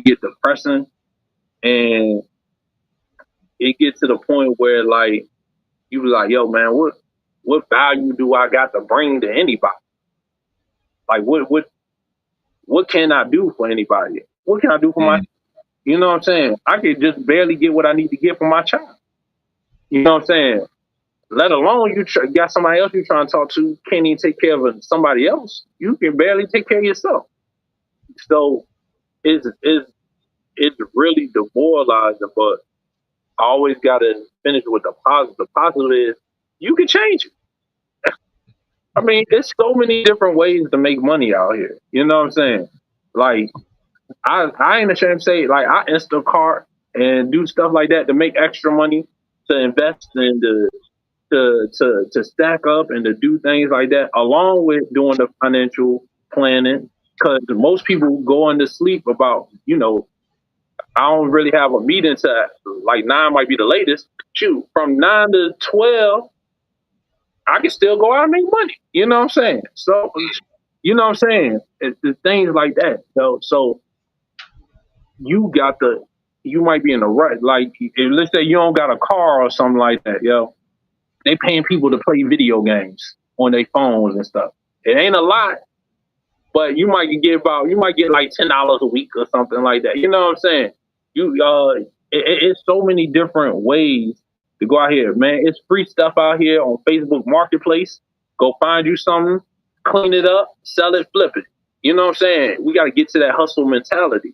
get depressing, and it gets to the point where like you be like, yo, man, what value do I got to bring to anybody? Like what can I do for anybody? What can I do for my? You know what I'm saying? I could just barely get what I need to get for my child. You know what I'm saying? Let alone you got somebody else you trying to talk to, can't even take care of somebody else. You can barely take care of yourself. So it's really demoralizing, but I always got to finish with the positive. The positive is you can change it. I mean, there's so many different ways to make money out here. You know what I'm saying? Like, I ain't ashamed to say, like, I Instacart and do stuff like that to make extra money, to invest in to stack up and to do things like that, along with doing the financial planning. Because most people go into sleep about, I don't really have a meeting to like 9 might be the latest. Shoot, from 9 to 12, I can still go out and make money. You know what I'm saying? So, you know what I'm saying? It's things like that. So you might be in a rut. Like, let's say you don't got a car or something like that, they paying people to play video games on their phones and stuff. It ain't a lot, but you might get like $10 a week or something like that. You know what I'm saying? It's so many different ways to go out here, man. It's free stuff out here on Facebook Marketplace. Go find you something, clean it up, sell it, flip it. You know what I'm saying? We got to get to that hustle mentality,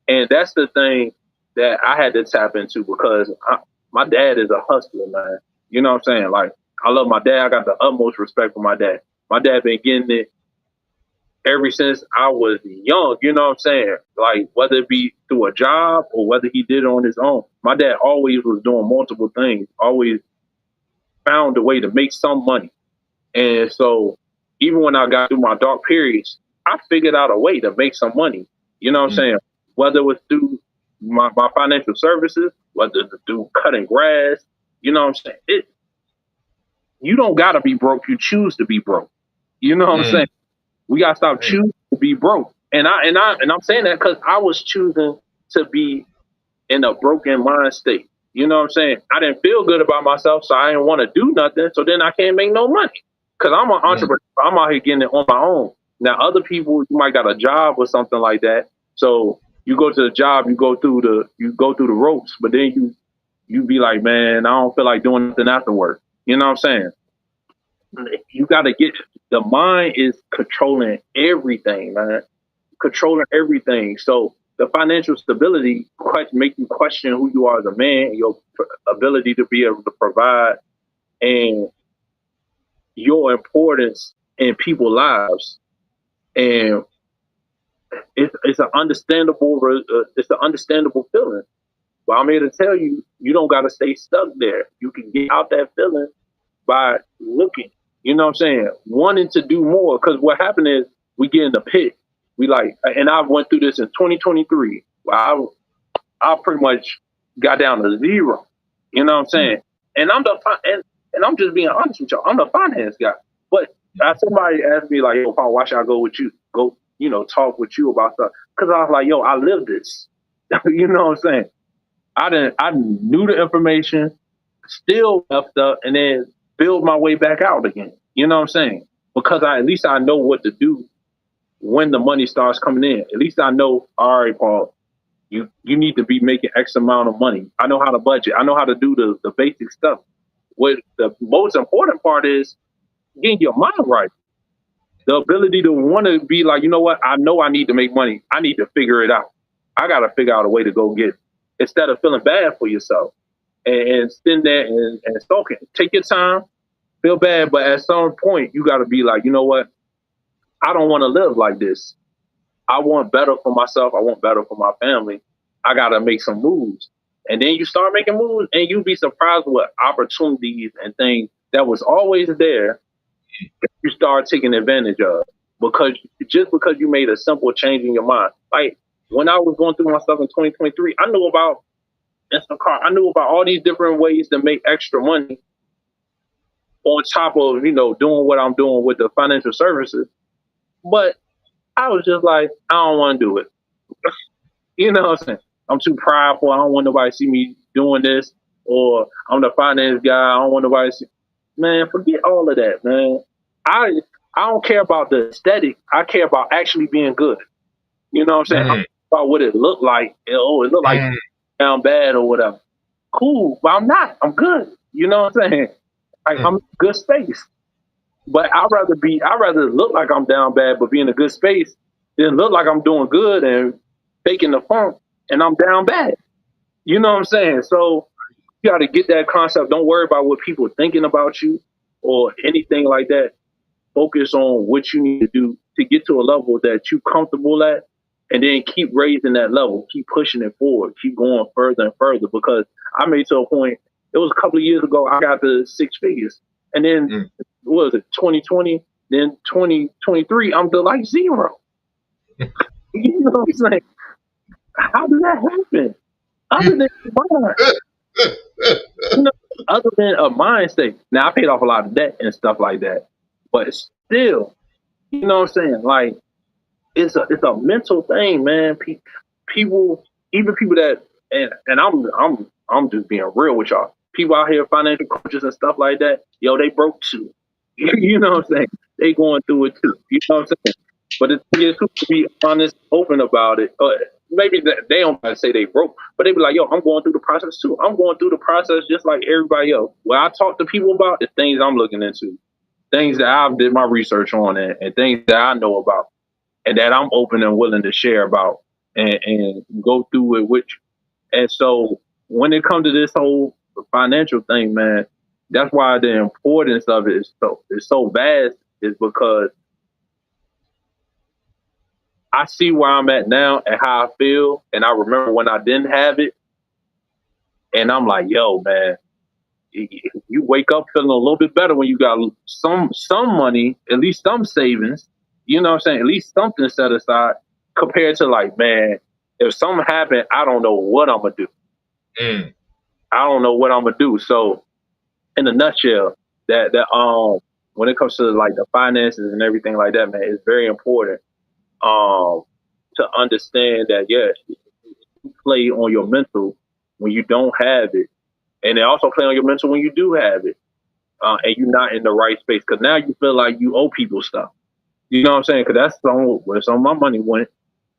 and that's the thing that I had to tap into because my dad is a hustler, man. You know what I'm saying? Like, I love my dad. I got the utmost respect for my dad. My dad been getting it ever since I was young, you know what I'm saying? Like, whether it be through a job or whether he did it on his own. My dad always was doing multiple things, always found a way to make some money. And so even when I got through my dark periods, I figured out a way to make some money. You know what I'm saying? Whether it was through my financial services, whether it's through cutting grass, you know what I'm saying? You don't got to be broke. You choose to be broke. You know what I'm saying? We gotta stop choosing to be broke, and I'm saying that because I was choosing to be in a broken mind state. You know what I'm saying? I didn't feel good about myself, so I didn't want to do nothing. So then I can't make no money because I'm an entrepreneur. I'm out here getting it on my own. Now, other people, you might got a job or something like that. So you go to the job, you go through the ropes, but then you be like, man, I don't feel like doing nothing after work. You know what I'm saying? You got to get the mind is controlling everything, man. Controlling everything. So the financial stability make you question who you are as a man, your ability to be able to provide, and your importance in people's lives. And it's an understandable feeling. But I'm here to tell you, you don't got to stay stuck there. You can get out that feeling by looking. You know what I'm saying? Wanting to do more. Because what happened is we get in the pit. We like, and I went through this in 2023. I pretty much got down to zero. You know what I'm saying? And I'm just being honest with y'all. I'm the finance guy. But somebody asked me like, yo, Paul, why should I go with you? Go, talk with you about stuff. Because I was like, yo, I live this. You know what I'm saying? I knew the information, still left up, and then build my way back out again. You know what I'm saying? Because at least I know what to do when the money starts coming in. At least I know, all right, Paul, you need to be making X amount of money. I know how to budget. I know how to do the basic stuff. What the most important part is getting your mind right. The ability to want to be like, you know what? I know I need to make money. I need to figure it out. I got to figure out a way to go get it instead of feeling bad for yourself and sitting there and sulking. Take your time, feel bad, but at some point you got to be like, you know what? I don't want to live like this. I want better for myself. I want better for my family. I got to make some moves. And then you start making moves and you'll be surprised with opportunities and things that was always there you start taking advantage of because you made a simple change in your mind. Like when I was going through my stuff in 2023, I knew about Instacart. I knew about all these different ways to make extra money on top of, doing what I'm doing with the financial services. But I was just like, I don't want to do it. You know what I'm saying? I'm too prideful. I don't want nobody to see me doing this. Or I'm the finance guy. I don't want nobody to see. Man, forget all of that, man. I I don't care about the aesthetic. I care about actually being good. You know what I'm saying? I'm about what it looked like. Oh, it looked like down bad or whatever. Cool, but I'm not. I'm good. You know what I'm saying? Like I'm in a good space. But I'd rather look like I'm down bad but be in a good space than look like I'm doing good and faking the funk and I'm down bad. You know what I'm saying? So you gotta get that concept. Don't worry about what people are thinking about you or anything like that. Focus on what you need to do to get to a level that you're comfortable at, and then keep raising that level, keep pushing it forward, keep going further and further. Because I made to a point, it was a couple of years ago, I got to six figures. And then, what was it, 2020? Then 2023, I'm to like zero. You know what I'm saying? How did that happen? Other than mind, other than a mind state. Now, I paid off a lot of debt and stuff like that. But still, you know what I'm saying? Like, it's a mental thing, man. People, even people that, and I'm just being real with y'all. People out here, financial coaches and stuff like that. Yo, they broke too. You know what I'm saying? They going through it too. You know what I'm saying? But the thing is, to be honest, open about it. Maybe they don't say they broke, but they be like, yo, I'm going through the process too. I'm going through the process just like everybody else. What I talk to people about is things I'm looking into, things that I've did my research on, and things that I know about, and that I'm open and willing to share about and go through it with you. And so when it comes to this whole financial thing, man, that's why the importance of it is so vast, is because I see where I'm at now and how I feel, and I remember when I didn't have it, and I'm like, yo, man, you wake up feeling a little bit better when you got some money, at least some savings, you know what I'm saying? At least something set aside, compared to like, man, if something happened, I don't know what I'm gonna do. I don't know what I'm gonna do. So in a nutshell, that when it comes to like the finances and everything like that, man, it's very important to understand that, yeah, you play on your mental when you don't have it, and they also play on your mental when you do have it, and you're not in the right space, because now you feel like you owe people stuff. You know what I'm saying? Because that's where some of my money went.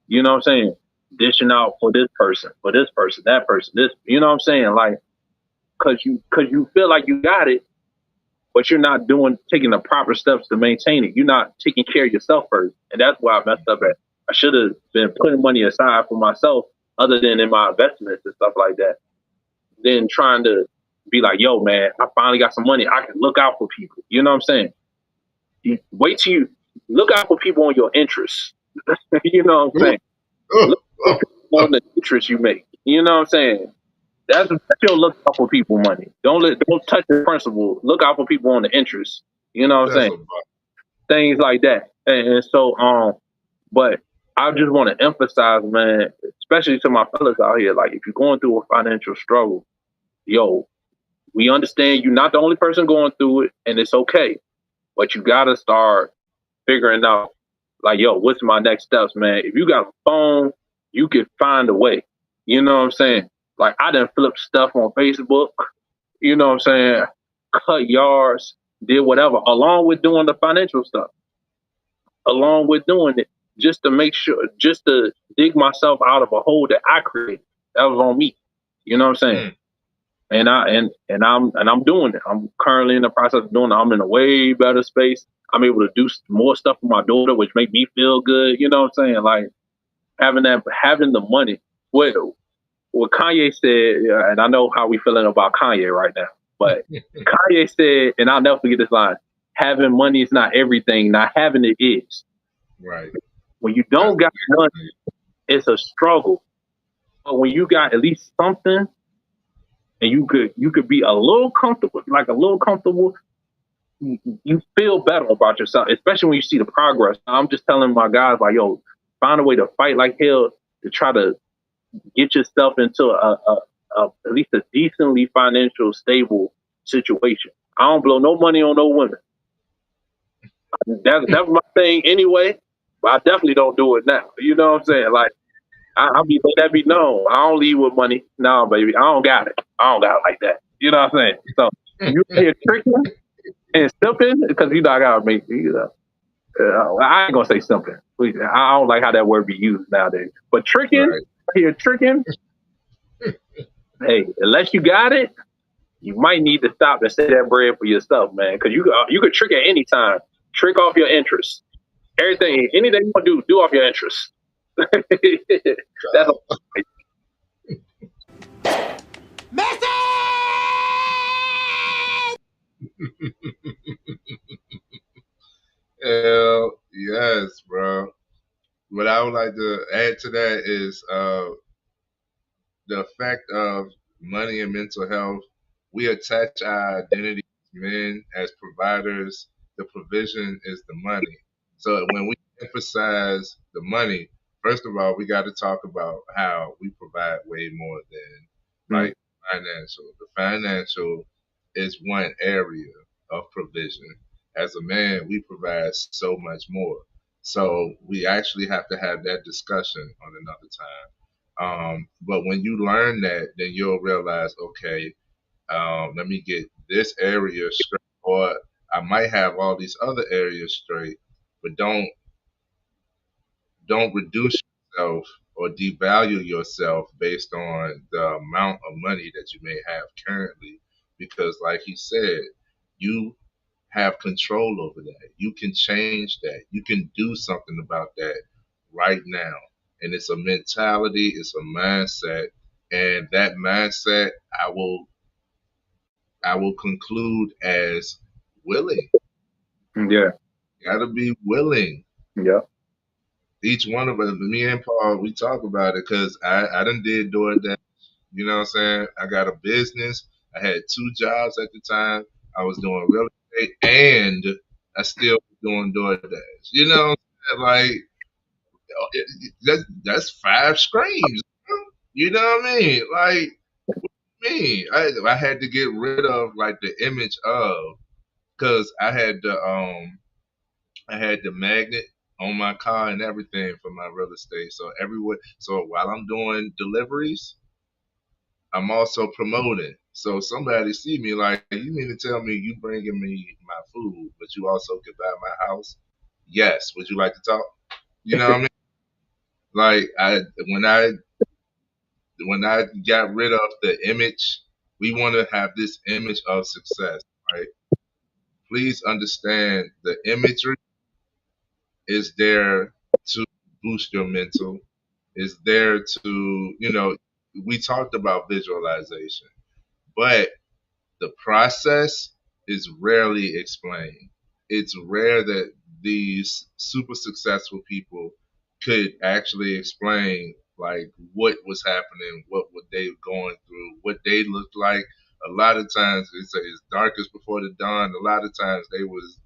You know what I'm saying? Dishing out for this person, that person, this. You know what I'm saying? Like, because you feel like you got it, but you're not taking the proper steps to maintain it. You're not taking care of yourself first, and that's why I messed up at. I should have been putting money aside for myself, other than in my investments and stuff like that. Then trying to be like, yo, man, I finally got some money. I can look out for people. You know what I'm saying? Wait till you look out for people on your interests. You know what I'm saying? Look on the interest you make. You know what I'm saying? That's your look out for people money. Don't touch the principle. Look out for people on the interest. You know what I'm saying? Things like that. And so, but I just want to emphasize, man, especially to my fellas out here, like, if you're going through a financial struggle, yo, we understand you're not the only person going through it, and it's okay. But you gotta start figuring out, like, yo, what's my next steps, man? If you got a phone, you can find a way. You know what I'm saying? Like, I done flipped stuff on Facebook, you know what I'm saying? Cut yards, did whatever, along with doing the financial stuff, along with doing it, just to make sure, just to dig myself out of a hole that I created. That was on me. You know what I'm saying? And I'm doing it. I'm currently in the process of doing it. I'm in a way better space. I'm able to do more stuff for my daughter, which make me feel good. You know what I'm saying? Like, having the money. What Kanye said, and I know how we feeling about Kanye right now, but Kanye said, and I'll never forget this line: having money is not everything. Not having it is. Right. When you don't got money, it's a struggle. But when you got at least something, and you could be a little comfortable, you feel better about yourself, especially when you see the progress. I'm just telling my guys, like, yo, find a way to fight like hell to try to get yourself into at least a decently financial stable situation. I don't blow no money on no women. That's my thing anyway. But I definitely don't do it now. You know what I'm saying? Like I'll be let that be known. I don't leave with money. No, baby, I don't got it. I don't got it like that. You know what I'm saying? So you here tricking and simping because you know I gotta make you know. I ain't gonna say something. I don't like how that word be used nowadays. But tricking, Right. here tricking. Hey, unless you got it, you might need to stop and save that bread for yourself, man. Because you could trick at any time. Trick off your interest. Everything, anything you want to do off your interest. That's Hell yes, bro. What I would like to add to that is the effect of money and mental health. We attach our identity as men, as providers. The provision is the money. So when we emphasize the money, first of all, we got to talk about how we provide way more than mm, like financial. The financial is one area of provision. As a man, we provide so much more. So we actually have to have that discussion on another time. But when you learn that, then you'll realize, okay, let me get this area straight, or I might have all these other areas straight, but don't reduce yourself or devalue yourself based on the amount of money that you may have currently, because, like he said, you have control over that. You can change that. You can do something about that right now. And it's a mentality, it's a mindset. And that mindset I will conclude as willing. yeah, Gotta be willing. yeah. Each one of us, me and Paul, we talk about it because I done did DoorDash. You know what I'm saying? I got a business. I had two jobs at the time. I was doing real estate and I still was doing DoorDash. You know what I'm saying? Like, that's five screams. You know what I mean? Like, me, I had to get rid of like the image of, because I had the magnet on my car and everything for my real estate. So everywhere, so while I'm doing deliveries, I'm also promoting. So somebody see me like, you mean to tell me you bringing me my food, but you also could buy my house? Yes. Would you like to talk? You know what I mean? Like when I when I got rid of the image, we want to have this image of success, right? Please understand the imagery is there to boost your mental, is there to, we talked about visualization, but the process is rarely explained. It's rare that these super successful people could actually explain like what was happening, what were they going through, what they looked like. A lot of times it's as dark as before the dawn. A lot of times they was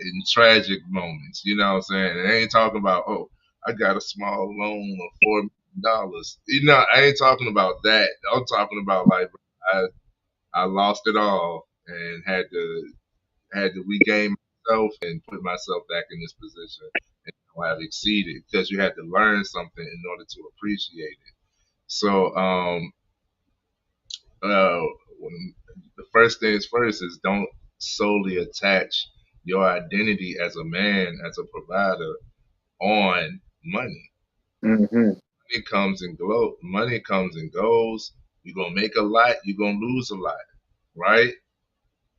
in tragic moments. You know what I'm saying? And I ain't talking about, oh, I got a small loan of $4 million. I ain't talking about that. I'm talking about like I I lost it all and had to regain myself and put myself back in this position. And I've exceeded because you had to learn something in order to appreciate it. So uh, when, the first things first is don't solely attach your identity as a man, as a provider, on money. Mm-hmm. Money comes and goes. You're gonna make a lot, you're gonna lose a lot, right?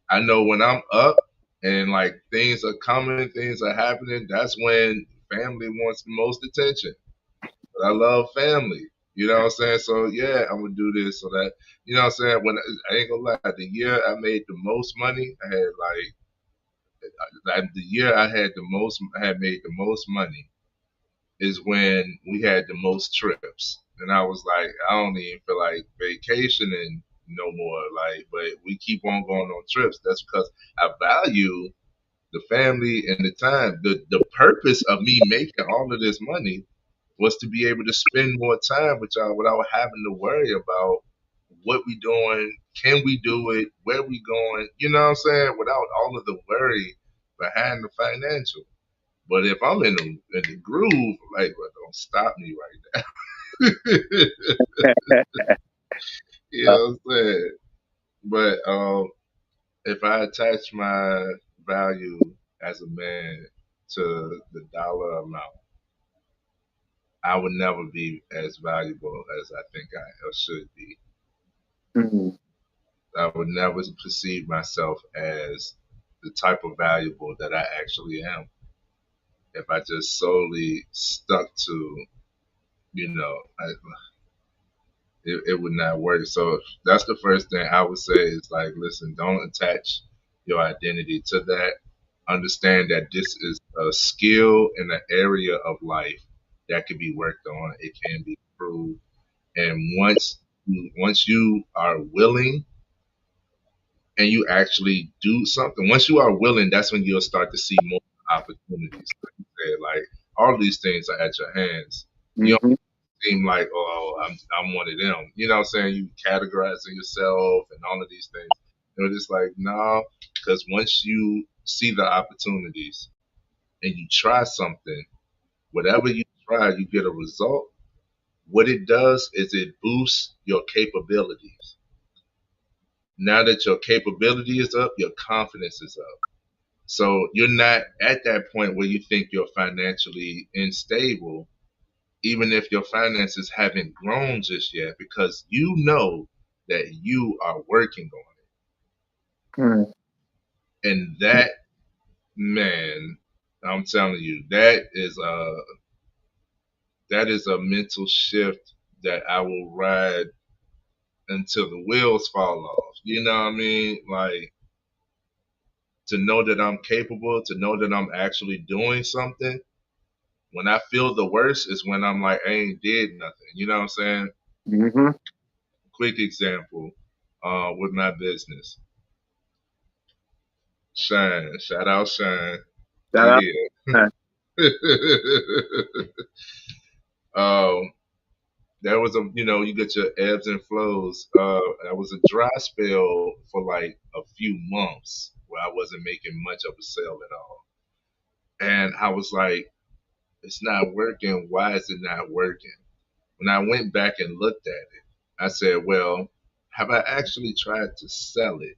I know when I'm up and like things are coming, things are happening, that's when family wants the most attention. But I love family. You know what I'm saying? So yeah, I'm gonna do this so that what I'm saying. When I ain't gonna lie, the year I made the most money, I had the year I had made the most money is when we had the most trips. And I was like, I don't even feel like vacationing no more. Like, but we keep on going on trips. That's because I value the family and the time. The purpose of me making all of this money was to be able to spend more time with y'all without having to worry about what we doing, can we do it, where we going, you know what I'm saying, without all of the worry behind the financial. But if I'm in the groove, like, well, don't stop me right now. You know what I'm saying? But if I attach my value as a man to the dollar amount, I would never be as valuable as I think I should be. Mm-hmm. I would never perceive myself as the type of valuable that I actually am if I just solely stuck to, it would not work. So that's the first thing I would say is like, listen, don't attach your identity to that. Understand that this is a skill in an area of life that can be worked on. It can be improved. And once you are willing and you actually do something, once you are willing, that's when you'll start to see more opportunities. Like you said, like all these things are at your hands. You don't Mm-hmm. seem like, oh, I'm one of them. You know what I'm saying? You categorizing yourself and all of these things. It's like, no, because once you see the opportunities and you try something, whatever you try, you get a result. What it does is it boosts your capabilities. Now that your capability is up, your confidence is up. So you're not at that point where you think you're financially unstable, even if your finances haven't grown just yet, because you know that you are working on Mm-hmm. it. And that, man, I'm telling you, that is a mental shift that I will ride until the wheels fall off. You know what I mean? Like, to know that I'm capable, to know that I'm actually doing something. When I feel the worst is when I'm like, I ain't did nothing. You know what I'm saying? Mm-hmm. Quick example, with my business. Shine, shout out Shine. Shout You out. here? Uh, um, there was you get your ebbs and flows. There was a dry spell for like a few months where I wasn't making much of a sale at all. And I was like, it's not working. Why is it not working? When I went back and looked at it, I said, well, have I actually tried to sell it?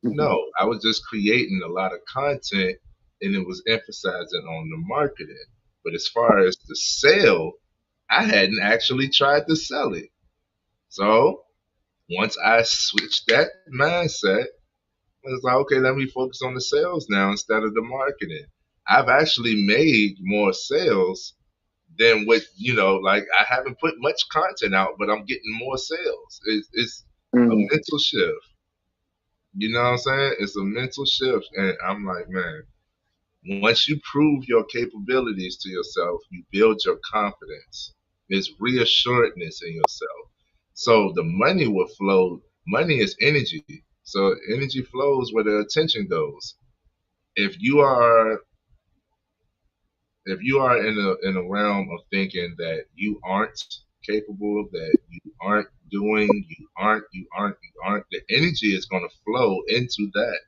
No, I was just creating a lot of content and it was emphasizing on the marketing. But as far as the sale, I hadn't actually tried to sell it. So once I switched that mindset, I was like, okay, let me focus on the sales now instead of the marketing. I've actually made more sales than what, like I haven't put much content out, but I'm getting more sales. It's a mm-hmm. mental shift. You know what I'm saying? It's a mental shift. And I'm like, man, once you prove your capabilities to yourself, you build your confidence. There's reassuredness in yourself. So the money will flow. Money is energy. So energy flows where the attention goes. If you are in a realm of thinking that you aren't capable, that you aren't doing, you aren't, the energy is going to flow into that.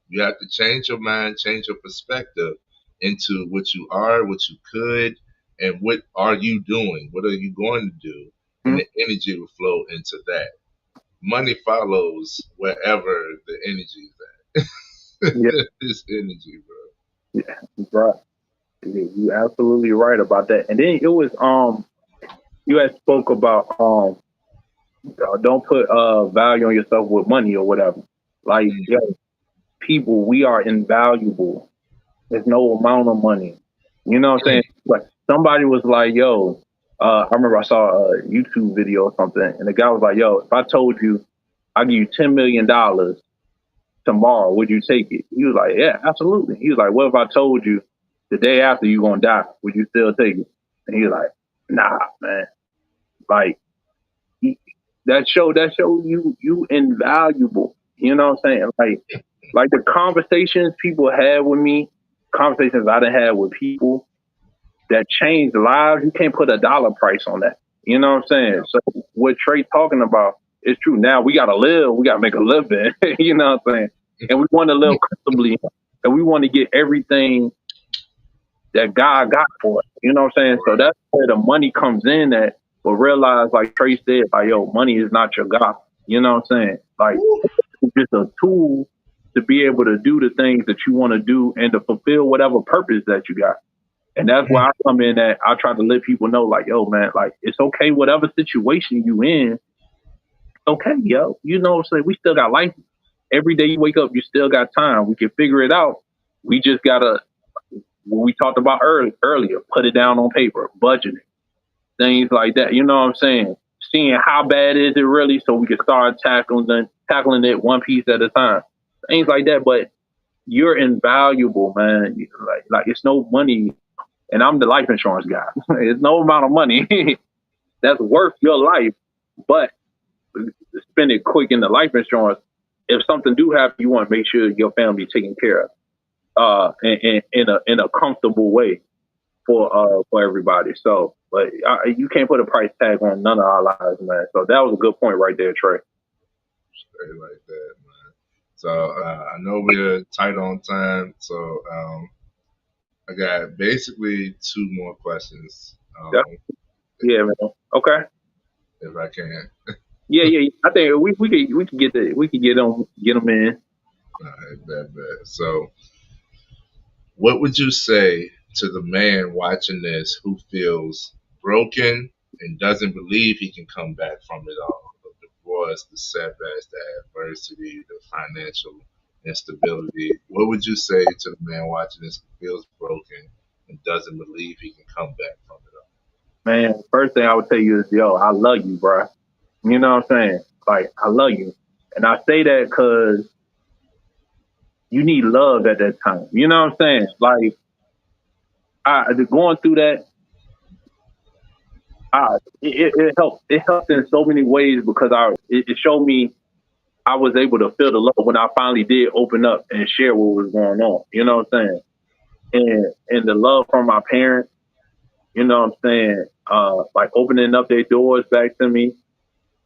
You have to change your mind, change your perspective into what you are, what you could, and what are you doing? What are you going to do? And the energy will flow into that. Money follows wherever the energy is at. Yeah, It's energy, bro. yeah, right. Yeah, you absolutely right about that. And then it was you had spoke about don't put value on yourself with money or whatever. Like, Mm, yeah, people, we are invaluable. There's no amount of money. You know what I'm mm, saying? Like somebody was like, "Yo," I remember I saw a YouTube video or something, and the guy was like, "Yo, if I told you I give you $10 million tomorrow, would you take it?" He was like, "Yeah, absolutely." He was like, "What if I told you the day after you gonna die? Would you still take it?" And he was like, "Nah, man. Like he- that show you invaluable. You know what I'm saying? Like the conversations people had with me, conversations I done had with people. that change lives, you can't put a dollar price on that. You know what I'm saying? So what Trey talking about is true. Now we gotta live, we gotta make a living. You know what I'm saying? And we want to live comfortably, and we want to get everything that God got for us. You know what I'm saying? So that's where the money comes in at. But realize, like Trey said, like, yo, money is not your God. You know what I'm saying? Like, it's just a tool to be able to do the things that you want to do and to fulfill whatever purpose that you got. And that's why I come in at, I try to let people know, like, yo, man, like, it's okay, whatever situation you in, okay, yo. You know what I'm saying? We still got life. Every day you wake up, you still got time. We can figure it out. We just got to, what we talked about earlier, put it down on paper, budgeting, things like that. You know what I'm saying? Seeing how bad is it really, so we can start tackling it one piece at a time. Things like that. But you're invaluable, man. Like it's no money, and I'm the life insurance guy. It's no amount of money that's worth your life, but spend it quick in the life insurance. If something do happen, you want to make sure your family taken care of, in a comfortable way for everybody. So, but you can't put a price tag on none of our lives, man. So that was a good point right there, Trey. Straight like that, man. So I know we're tight on time, so I got basically two more questions. Yeah, man. Okay. If I can. Yeah. I think we could get them in. All right, bet. So, what would you say to the man watching this who feels broken and doesn't believe he can come back from it all? The divorce, the setbacks, the adversity, the financial instability. What would you say to the man watching this who feels broken and doesn't believe he can come back from it all? Man, first thing I would tell you is, yo, I love you, bro. You know what I'm saying? Like, I love you. And I say that because you need love at that time. You know what I'm saying? Like, going through that, it helped. It helped in so many ways because it showed me I was able to feel the love when I finally did open up and share what was going on. You know what I'm saying? And the love from my parents, you know what I'm saying? Like opening up their doors back to me.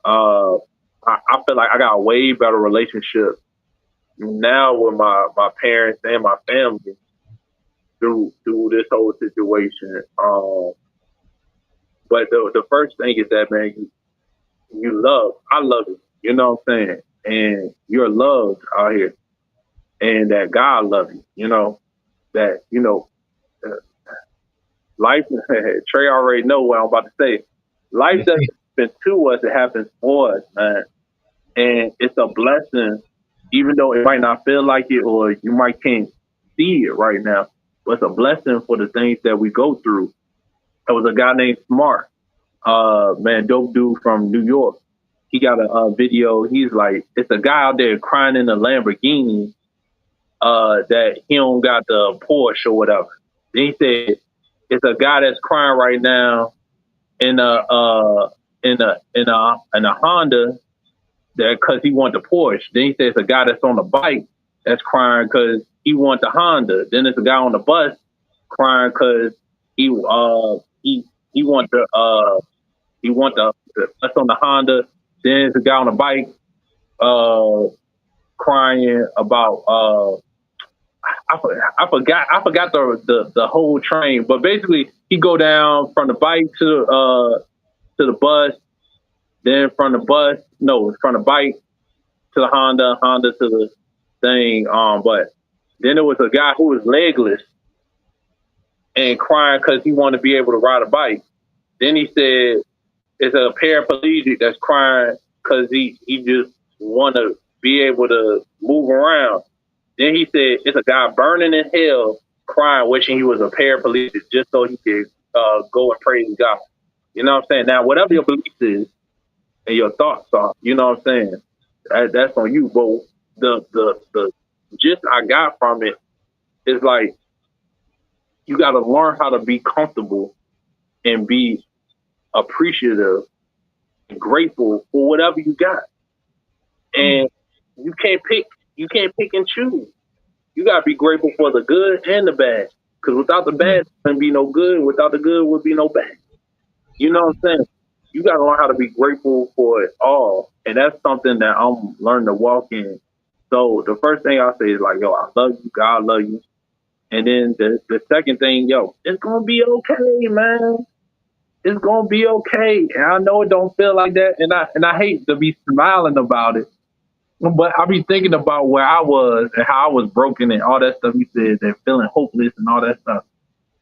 I feel like I got a way better relationship now with my parents and my family through this whole situation. But the first thing is that, man, I love you. You know what I'm saying? And you're loved out here, and that God love you. You know that uh, life. Trey already know what I'm about to say. Life doesn't happen to us; it happens for us, man. And it's a blessing, even though it might not feel like it, or you might can't see it right now. But it's a blessing for the things that we go through. There was a guy named Smart, man, dope dude from New York. He got a video. He's like, it's a guy out there crying in a Lamborghini that he don't got the Porsche or whatever. Then he said, it's a guy that's crying right now in a Honda that because he want the Porsche. Then he said it's a guy that's on the bike that's crying because he want the Honda. Then there's a guy on the bus crying because he want the that's on the Honda. Then there's a guy on the bike crying about I forgot the whole train, but basically he go down from the bike to the bus, then from the bike to the Honda to the thing. But then there was a guy who was legless and crying because he wanted to be able to ride a bike. Then he said it's a paraplegic that's crying because he just want to be able to move around. Then he said it's a guy burning in hell crying, wishing he was a paraplegic just so he could go and praise God. You know what I'm saying? Now, whatever your belief is and your thoughts are, you know what I'm saying? That's on you. But the gist I got from it is like you got to learn how to be comfortable and be appreciative and grateful for whatever you got. And you can't pick and choose. You gotta be grateful for the good and the bad. Because without the bad, there be no good. Without the good, would be no bad. You know what I'm saying? You got to learn how to be grateful for it all. And that's something that I'm learning to walk in. So the first thing I say is like, yo, I love you. God love you. And then the second thing, yo, it's going to be okay, man. It's going to be okay. And I know it don't feel like that. And I hate to be smiling about it. But I be thinking about where I was and how I was broken and all that stuff you said, and feeling hopeless and all that stuff.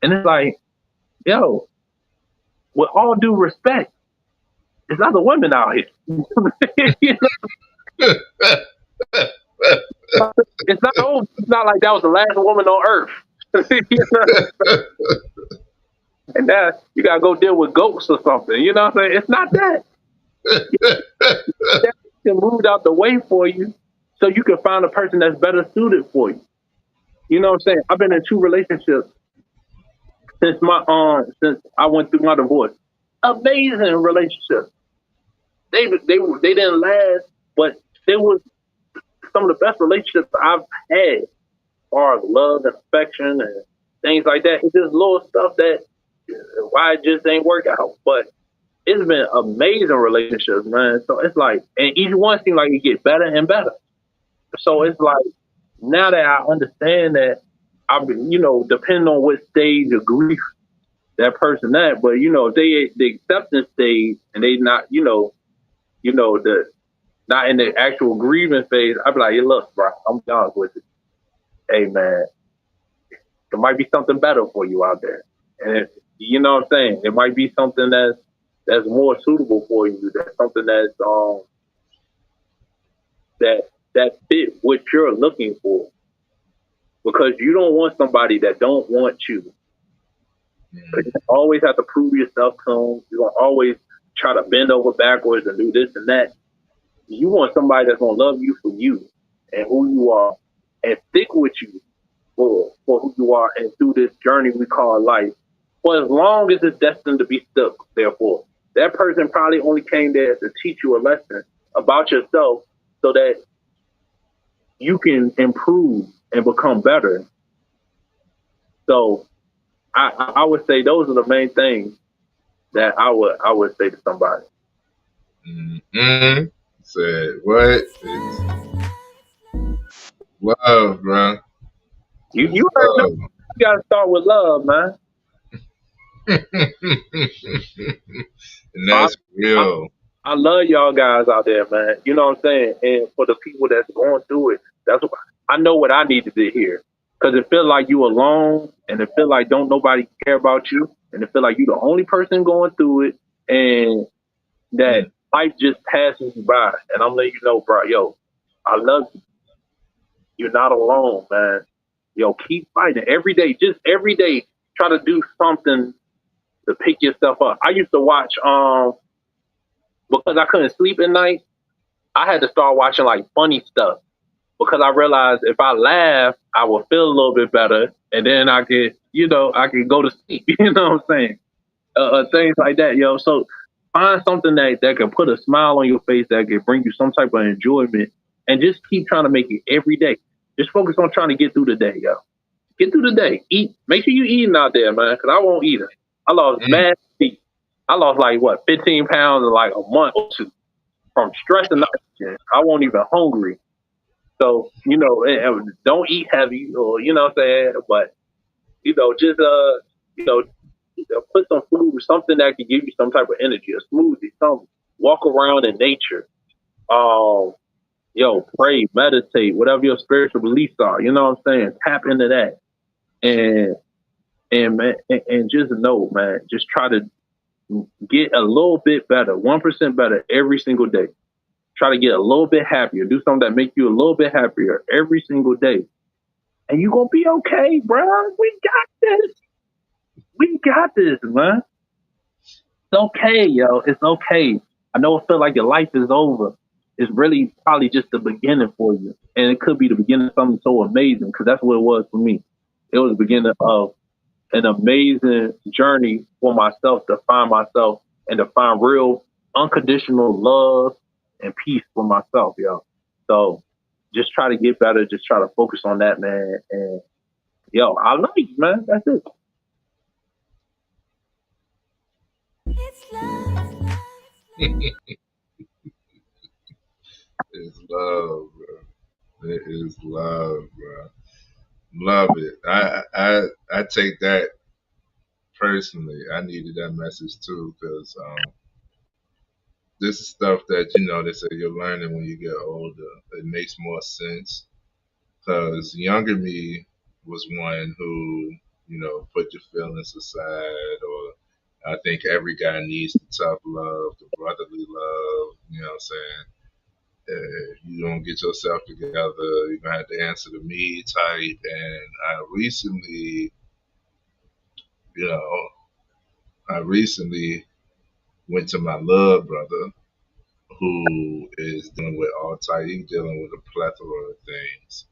And it's like, yo, with all due respect, there's other women out here. You know, it's not over. It's not like that was the last woman on earth. You know? And now you gotta go deal with goats or something. You know what I'm saying? It's not that. That can move out the way for you so you can find a person that's better suited for you. You know what I'm saying? I've been in 2 relationships since I went through my divorce. Amazing relationships. They didn't last, but they was some of the best relationships I've had, as far as love and affection and things like that. It's just little stuff that why it just ain't work out. But it's been amazing relationships, man. So it's like, and each one seems like it get better and better. So it's like now that I understand that, I've been, depending on what stage of grief that person at, but if they the acceptance stage and they not, the not in the actual grieving phase, I'd be like, hey, look, bro, I'm done with it. Hey, man, there might be something better for you out there. And you know what I'm saying? It might be something that's more suitable for you. That's something that's that fit what you're looking for. Because you don't want somebody that don't want you. Because you always have to prove yourself to them. You're going to always try to bend over backwards and do this and that. You want somebody that's going to love you for you and who you are and stick with you for who you are and through this journey we call life. For as long as it's destined to be stuck, therefore. That person probably only came there to teach you a lesson about yourself so that you can improve and become better. So I would say those are the main things that I would say to somebody. Mm-hmm. Said what? It's love, bro. You heard no, you gotta start with love, man. And that's real. I love y'all guys out there, man. You know what I'm saying? And for the people that's going through it, that's what I know what I needed to hear. Because it feel like you alone and it feel like don't nobody care about you. And it feel like you the only person going through it and that life just passes you by. And I'm letting you know, bro, yo, I love you. You're not alone, man. Yo, keep fighting every day. Just every day, try to do something to pick yourself up. I used to watch because I couldn't sleep at night, I had to start watching like funny stuff because I realized if I laugh, I will feel a little bit better, and then I could, I could go to sleep. You know what I'm saying? Things like that, yo. So find something that can put a smile on your face, that can bring you some type of enjoyment, and just keep trying to make it every day. Just focus on trying to get through the day, yo. Get through the day. Eat. Make sure you eating out there, man, because I won't eat it. I lost mad weight. I lost 15 pounds in like a month or 2 from stress and oxygen. I wasn't even hungry. So, don't eat heavy or, you know what I'm saying? But, just, put some food, something that can give you some type of energy, a smoothie, something. Walk around in nature. Pray, meditate, whatever your spiritual beliefs are. You know what I'm saying? Tap into that. And just know, man, just try to get a little bit better, 1% better every single day. Try to get a little bit happier. Do something that makes you a little bit happier every single day. And you're going to be okay, bro. We got this. We got this, man. It's okay, yo. It's okay. I know it feels like your life is over. It's really probably just the beginning for you. And it could be the beginning of something so amazing because that's what it was for me. It was the beginning of an amazing journey for myself to find myself and to find real unconditional love and peace for myself, yo. So just try to get better. Just try to focus on that, man, and Yo, I love you, man. That's it. It's love, bro. It is love, bro. Love it. I take that personally. I needed that message too because this is stuff that they say you're learning when you get older. It makes more sense because younger me was one who put your feelings aside, or I think every guy needs the tough love, the brotherly love. You know what I'm saying? If you don't get yourself together, you're gonna have to answer to me type. And you know, I recently went to my love brother who is dealing with all type. He's dealing with a plethora of things,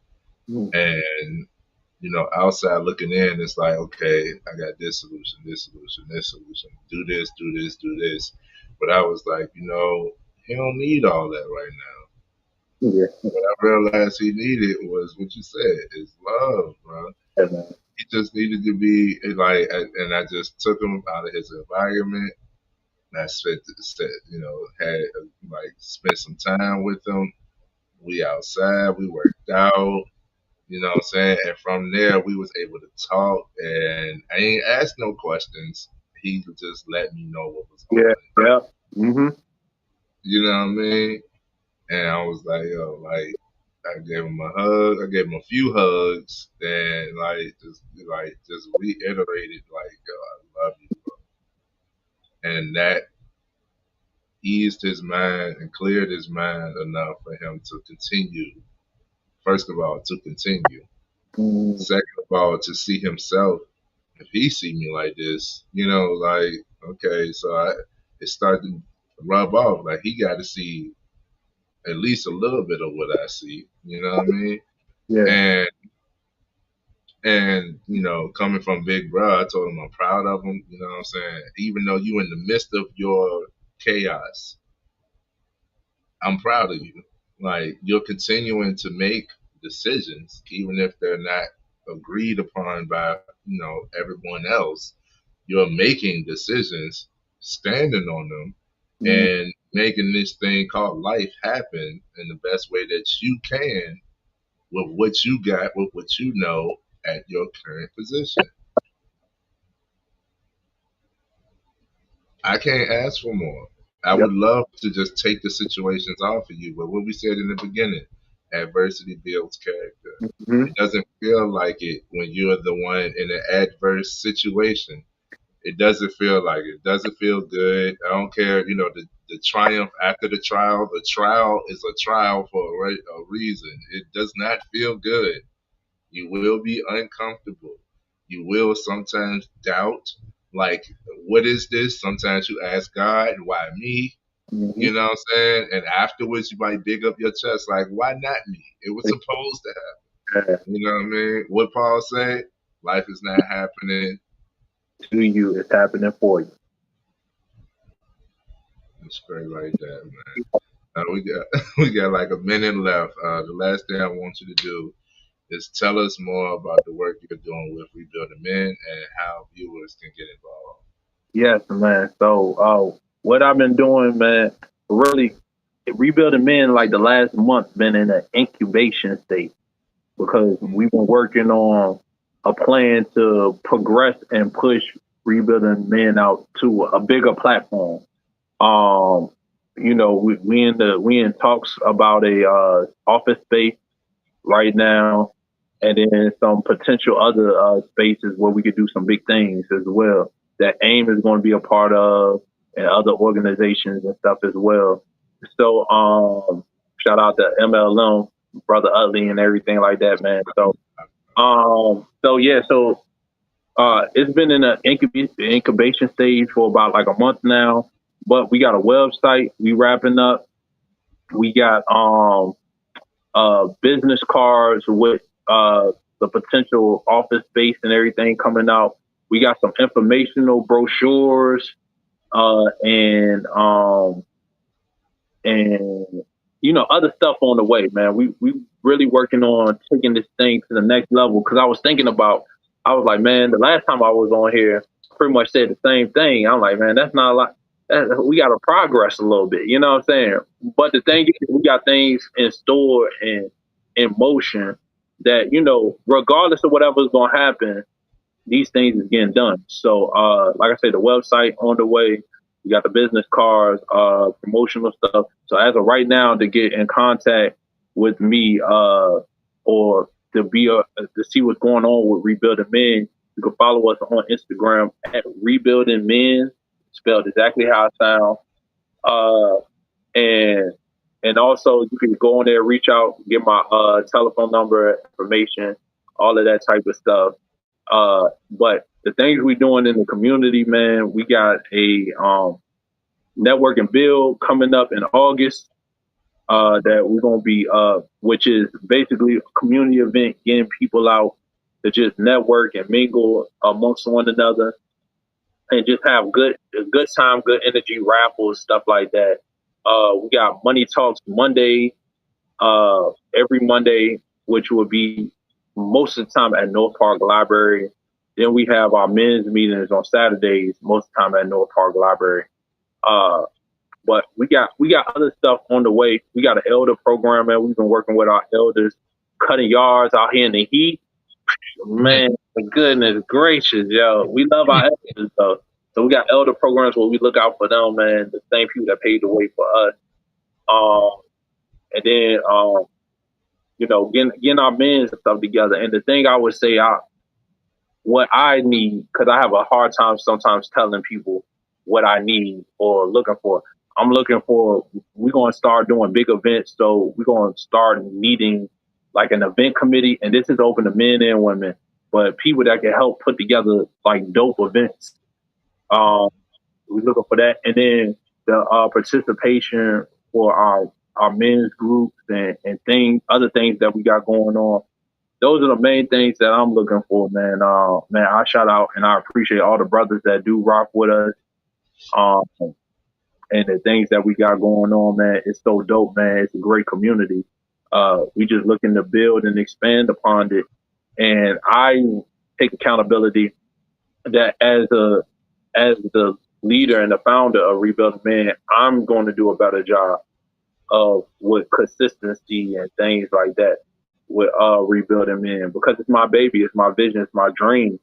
Mm. and outside looking in, it's like, okay, I got this solution, this solution, this solution. Do this, do this, do this. But I was like, he don't need all that right now. Yeah, What I realized he needed was what you said, is love, bro. yeah, man. He just needed to be like, and I just took him out of his environment. And I had like spent some time with him. We outside, we worked out. You know what I'm saying? And from there, we was able to talk, and I ain't asked no questions. He just let me know what was Yeah, on. yeah. Mm-hmm. You know what I mean? And I was like, yo, like, I gave him a hug. I gave him a few hugs, and just reiterated, like, yo, I love you, and that eased his mind and cleared his mind enough for him to continue. First of all, to continue. Mm, Second of all, to see himself. If he see me like this, like, okay, so it started to rub off. Like he got to see at least a little bit of what I see. You know what I mean? yeah, And coming from Big Bro, I told him I'm proud of him. You know what I'm saying? Even though you in the midst of your chaos, I'm proud of you. Like you're continuing to make decisions, even if they're not agreed upon by everyone else. You're making decisions, standing on them, mm, and making this thing called life happen in the best way that you can with what you got, with what you know at your current position. I can't ask for more. I yep. would love to just take the situations off of you, but what we said in the beginning, adversity builds character. Mm-hmm. It doesn't feel like it when you're the one in an adverse situation. It doesn't feel like it. Doesn't feel good. I don't care. The triumph after the trial. The trial is a trial for a reason. It does not feel good. You will be uncomfortable. You will sometimes doubt, like, what is this? Sometimes you ask God, why me? Mm-hmm. You know what I'm saying? And afterwards, you might dig up your chest, like, why not me? It was supposed to Yeah, happen. You know what I mean? What Paul say? Life is not happening. to you, it's happening for you. It's straight like that, man. We got we got like a minute left. The last thing I want you to do is tell us more about the work you're doing with Rebuilding Men and how viewers can get involved. Yes, man. So, what I've been doing, man, really rebuilding men like the last month been in an incubation state because Mm, we've been working on a plan to progress and push rebuilding men out to a bigger platform. Um, we in talks about a office space right now, and then some potential other spaces where we could do some big things as well. That AIM is going to be a part of, and other organizations and stuff as well. So, shout out to MLM, brother Utley, and everything like that, man. So it's been in an incubation stage for about like a month now, but we got a website we wrapping up. We got business cards with the potential office space and everything coming out. We got some informational brochures and other stuff on the way, man. We really working on taking this thing to the next level. Because I was thinking about, I was like, man, the last time I was on here, I pretty much said the same thing. I'm like, man, that's not a lot. We got to progress a little bit. You know what I'm saying? But the thing is, we got things in store and in motion that, regardless of whatever's going to happen, these things is getting done. So, like I said, the website on the way. We got the business cards, promotional stuff. So as of right now, to get in contact with me, or to see what's going on with Rebuilding Men, you can follow us on Instagram at Rebuilding Men, spelled exactly how it sounds. And also you can go on there, reach out, get my telephone number, information, all of that type of stuff. But the things we're doing in the community, man, we got a network and build coming up in August that we're going to be, which is basically a community event, getting people out to just network and mingle amongst one another and just have a good time, good energy, raffles, stuff like that. We got Money Talks Monday, every Monday, which will be most of the time at North Park Library. Then we have our men's meetings on Saturdays, most of the time at North Park Library. But we got other stuff on the way. We got an elder program, and we've been working with our elders, cutting yards out here in the heat. Man, goodness gracious, yo. We love our elders, though. So we got elder programs where we look out for them, man, the same people that paved the way for us. And then, getting our men's stuff together. And the thing I would say, what I need, because I have a hard time sometimes telling people what I need or looking for. I'm looking for, we're going to start doing big events. So we're going to start needing like an event committee. And this is open to men and women, but people that can help put together like dope events. We're looking for that. And then the participation for our men's groups and other things that we got going on. Those are the main things that I'm looking for, man. I shout out and I appreciate all the brothers that do rock with us. And the things that we got going on, man, it's so dope, man. It's a great community. We just looking to build and expand upon it. And I take accountability that as the leader and the founder of Rebuilding Men, I'm going to do a better job with consistency and things like that with Rebuilding Men, because it's my baby, it's my vision, it's my dream,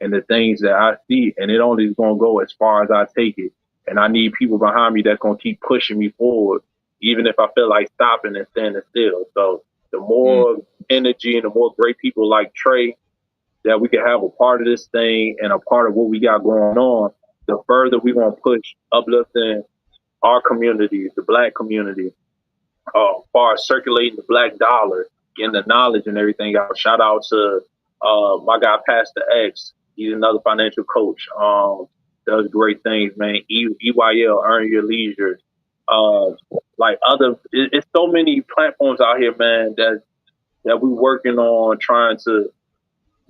and the things that I see, and it only is going to go as far as I take it. And I need people behind me that's going to keep pushing me forward, even if I feel like stopping and standing still. So the more energy and the more great people like Trey that we can have a part of this thing and a part of what we got going on, the further we want to push uplifting our communities, the Black community, as far as circulating the Black dollar, getting the knowledge and everything out. Shout out to my guy, Pastor X. He's another financial coach. Does great things, man. EYL, Earn Your Leisure. It's so many platforms out here, man, that we working on trying to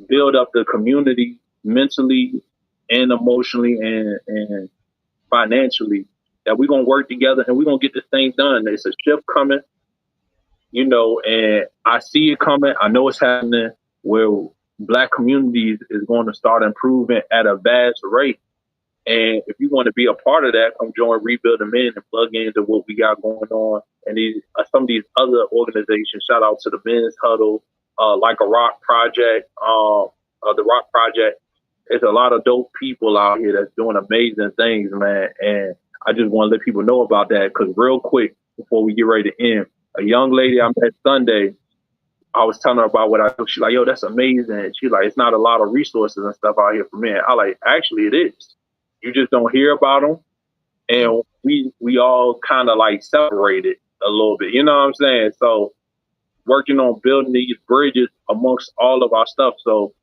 build up the community mentally and emotionally and financially, that we're going to work together and we're going to get this thing done. There's a shift coming, and I see it coming. I know it's happening where Black communities is going to start improving at a vast rate. And if you want to be a part of that, come join Rebuilding Men and plug into what we got going on. And some of these other organizations, shout out to the Men's Huddle, like a Rock Project, the Rock Project. There's a lot of dope people out here that's doing amazing things, man. And I just want to let people know about that, because real quick, before we get ready to end, a young lady I met Sunday, I was telling her about what I do. She's like, yo, that's amazing. She's like, it's not a lot of resources and stuff out here for men. I like, actually, it is. You just don't hear about them. And we all kind of like separated a little bit. You know what I'm saying? So working on building these bridges amongst all of our stuff. So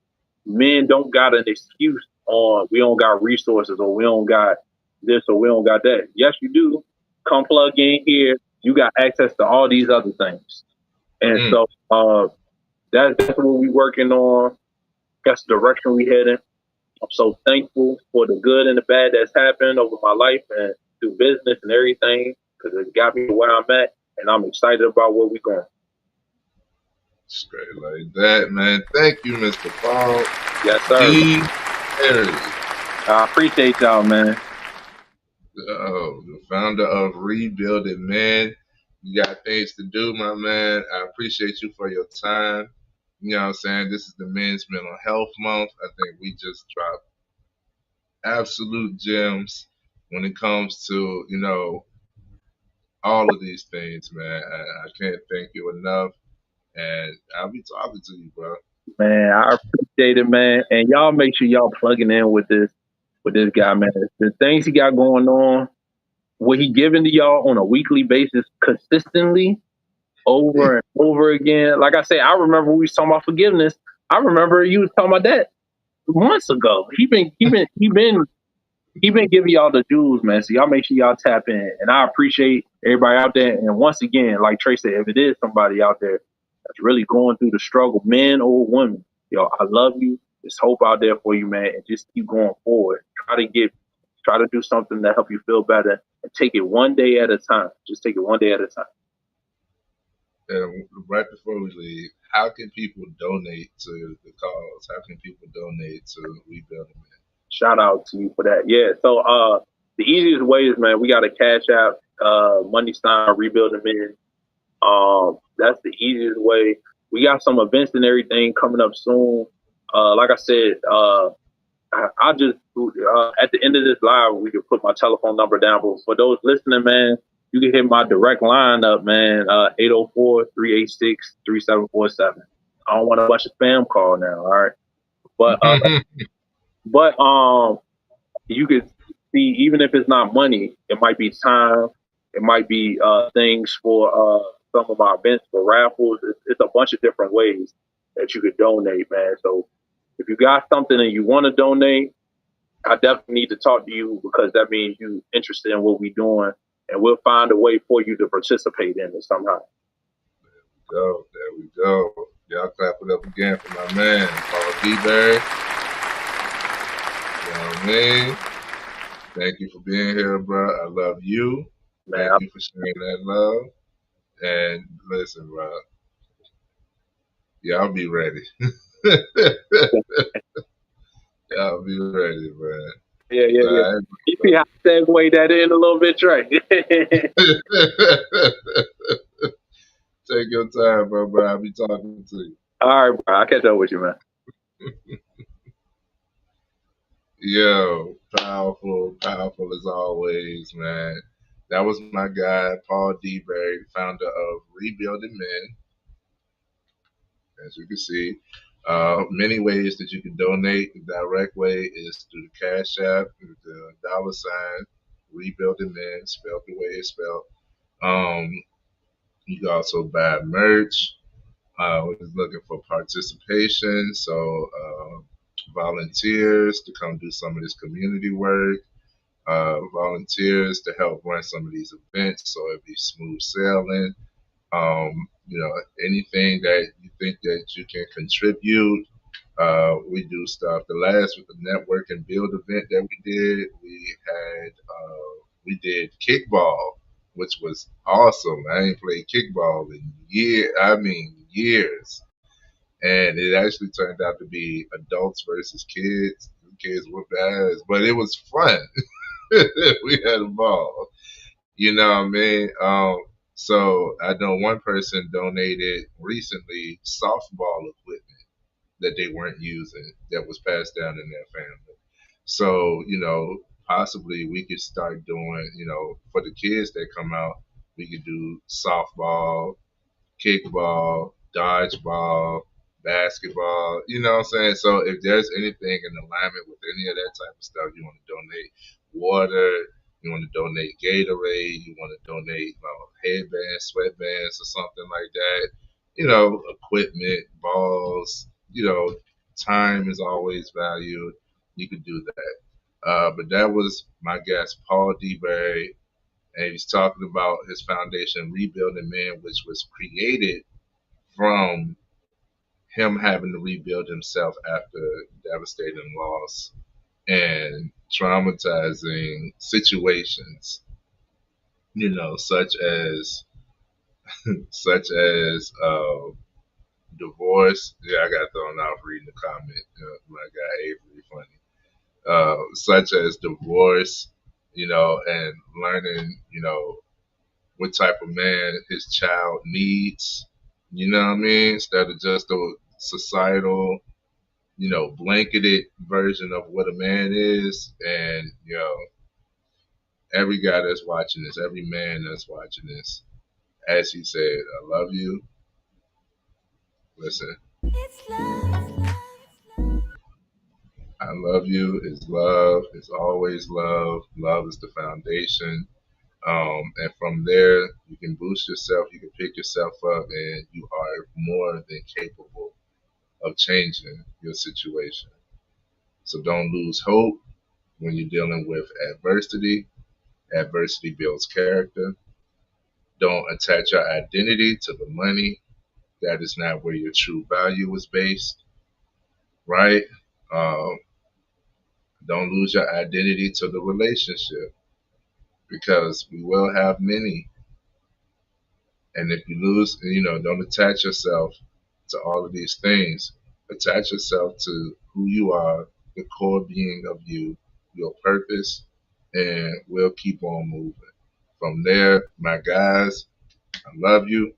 men don't got an excuse on we don't got resources or we don't got this or we don't got that. Yes, you do. Come plug in here. You got access to all these other things. And so that's what we working on. That's the direction we heading. I'm so thankful for the good and the bad that's happened over my life and through business and everything, because it got me to where I'm at, and I'm excited about where we're going. Straight like that, man. Thank you, Mr. Paul Yes, sir. DeBerry. I appreciate y'all, man. The founder of Rebuilding Men. You got things to do, my man. I appreciate you for your time. You know what I'm saying? This is the Men's Mental Health Month. I think we just dropped absolute gems when it comes to, all of these things, man. I can't thank you enough. And I'll be talking to you, bro. Man, I appreciate it, man. And y'all make sure y'all plugging in with this guy, man. The things he got going on, what he giving to y'all on a weekly basis consistently over and over again. Like I say, I remember we was talking about forgiveness. I remember you was talking about that months ago. He been giving y'all the jewels, man. So y'all make sure y'all tap in. And I appreciate everybody out there. And once again, like Trey said, if it is somebody out there that's really going through the struggle, men or women, yo, I love you. There's hope out there for you, man. And just keep going forward. Try to do something that help you feel better and take it one day at a time. Just take it one day at a time. And right before we leave, how can people donate to the cause? How can people donate to Rebuilding Men? Shout out to you for that. Yeah. So the easiest way is, man, we got a cash app, Money Sign Rebuilding Men. That's the easiest way. We got some events and everything coming up soon. Like I said, I just at the end of this live, we can put my telephone number down. But for those listening, man, you can hit my direct line up, man, 804-386-3747. I don't want a bunch of spam call now, all right? But you could see, even if it's not money, it might be time, it might be things for some of my events, for raffles. It's a bunch of different ways that you could donate, man. So if you got something and you want to donate, I definitely need to talk to you, because that means you interested in what we're doing, and we'll find a way for you to participate in it somehow. There we go. Y'all clap it up again for my man, Paul DeBerry. You know what I mean? Thank you for being here, bro. I love you. Man, Thank you for sharing that love. And listen, bro, y'all be ready. Y'all be ready, man. yeah. You see how I segue that in a little bit, Trey? Take your time, bro. I'll be talking to you. All right, bro. I'll catch up with you, man. Yo, powerful as always, man. That was my guy, Paul DeBerry, founder of Rebuilding Men. As you can see, many ways that you can donate. The direct way is through the Cash App, the $ Rebuilding Men, spelled the way it's spelled. You can also buy merch. We're just looking for participation, so volunteers to come do some of this community work, volunteers to help run some of these events, so it'd be smooth sailing. Anything that you think that you can contribute. We do stuff. The last with the network and build event that we did kickball, which was awesome. I ain't played kickball in years, and it actually turned out to be adults versus kids. Kids whooped ass, but it was fun. We had a ball. You know what I mean? So I know one person donated recently softball equipment that they weren't using that was passed down in their family. So, possibly we could start doing, for the kids that come out, we could do softball, kickball, dodgeball, basketball. You know what I'm saying? So if there's anything in alignment with any of that type of stuff, you want to donate water, you want to donate Gatorade, you want to donate headbands, sweatbands, or something like that. Equipment, balls. Time is always valued. You could do that. But that was my guest, Paul DeBerry, and he's talking about his foundation, Rebuilding Men, which was created from him having to rebuild himself after devastating loss and traumatizing situations, such as divorce. Yeah, I got thrown off reading the comment. My guy Avery, funny. Such as divorce, and learning, what type of man his child needs. You know what I mean? Instead of just a societal, blanketed version of what a man is. And, every guy that's watching this, every man that's watching this, as he said, I love you. Listen, I love you is love, is always love. Love is the foundation. And from there, you can boost yourself, you can pick yourself up, and you are more than capable of changing your situation. So don't lose hope when you're dealing with adversity. Adversity builds character. Don't attach your identity to the money. That is not where your true value is based, right? Um, don't lose your identity to the relationship because we will have many. And if you lose, don't attach yourself to all of these things. Attach yourself to who you are, the core being of you, your purpose, and we'll keep on moving. From there, my guys, I love you.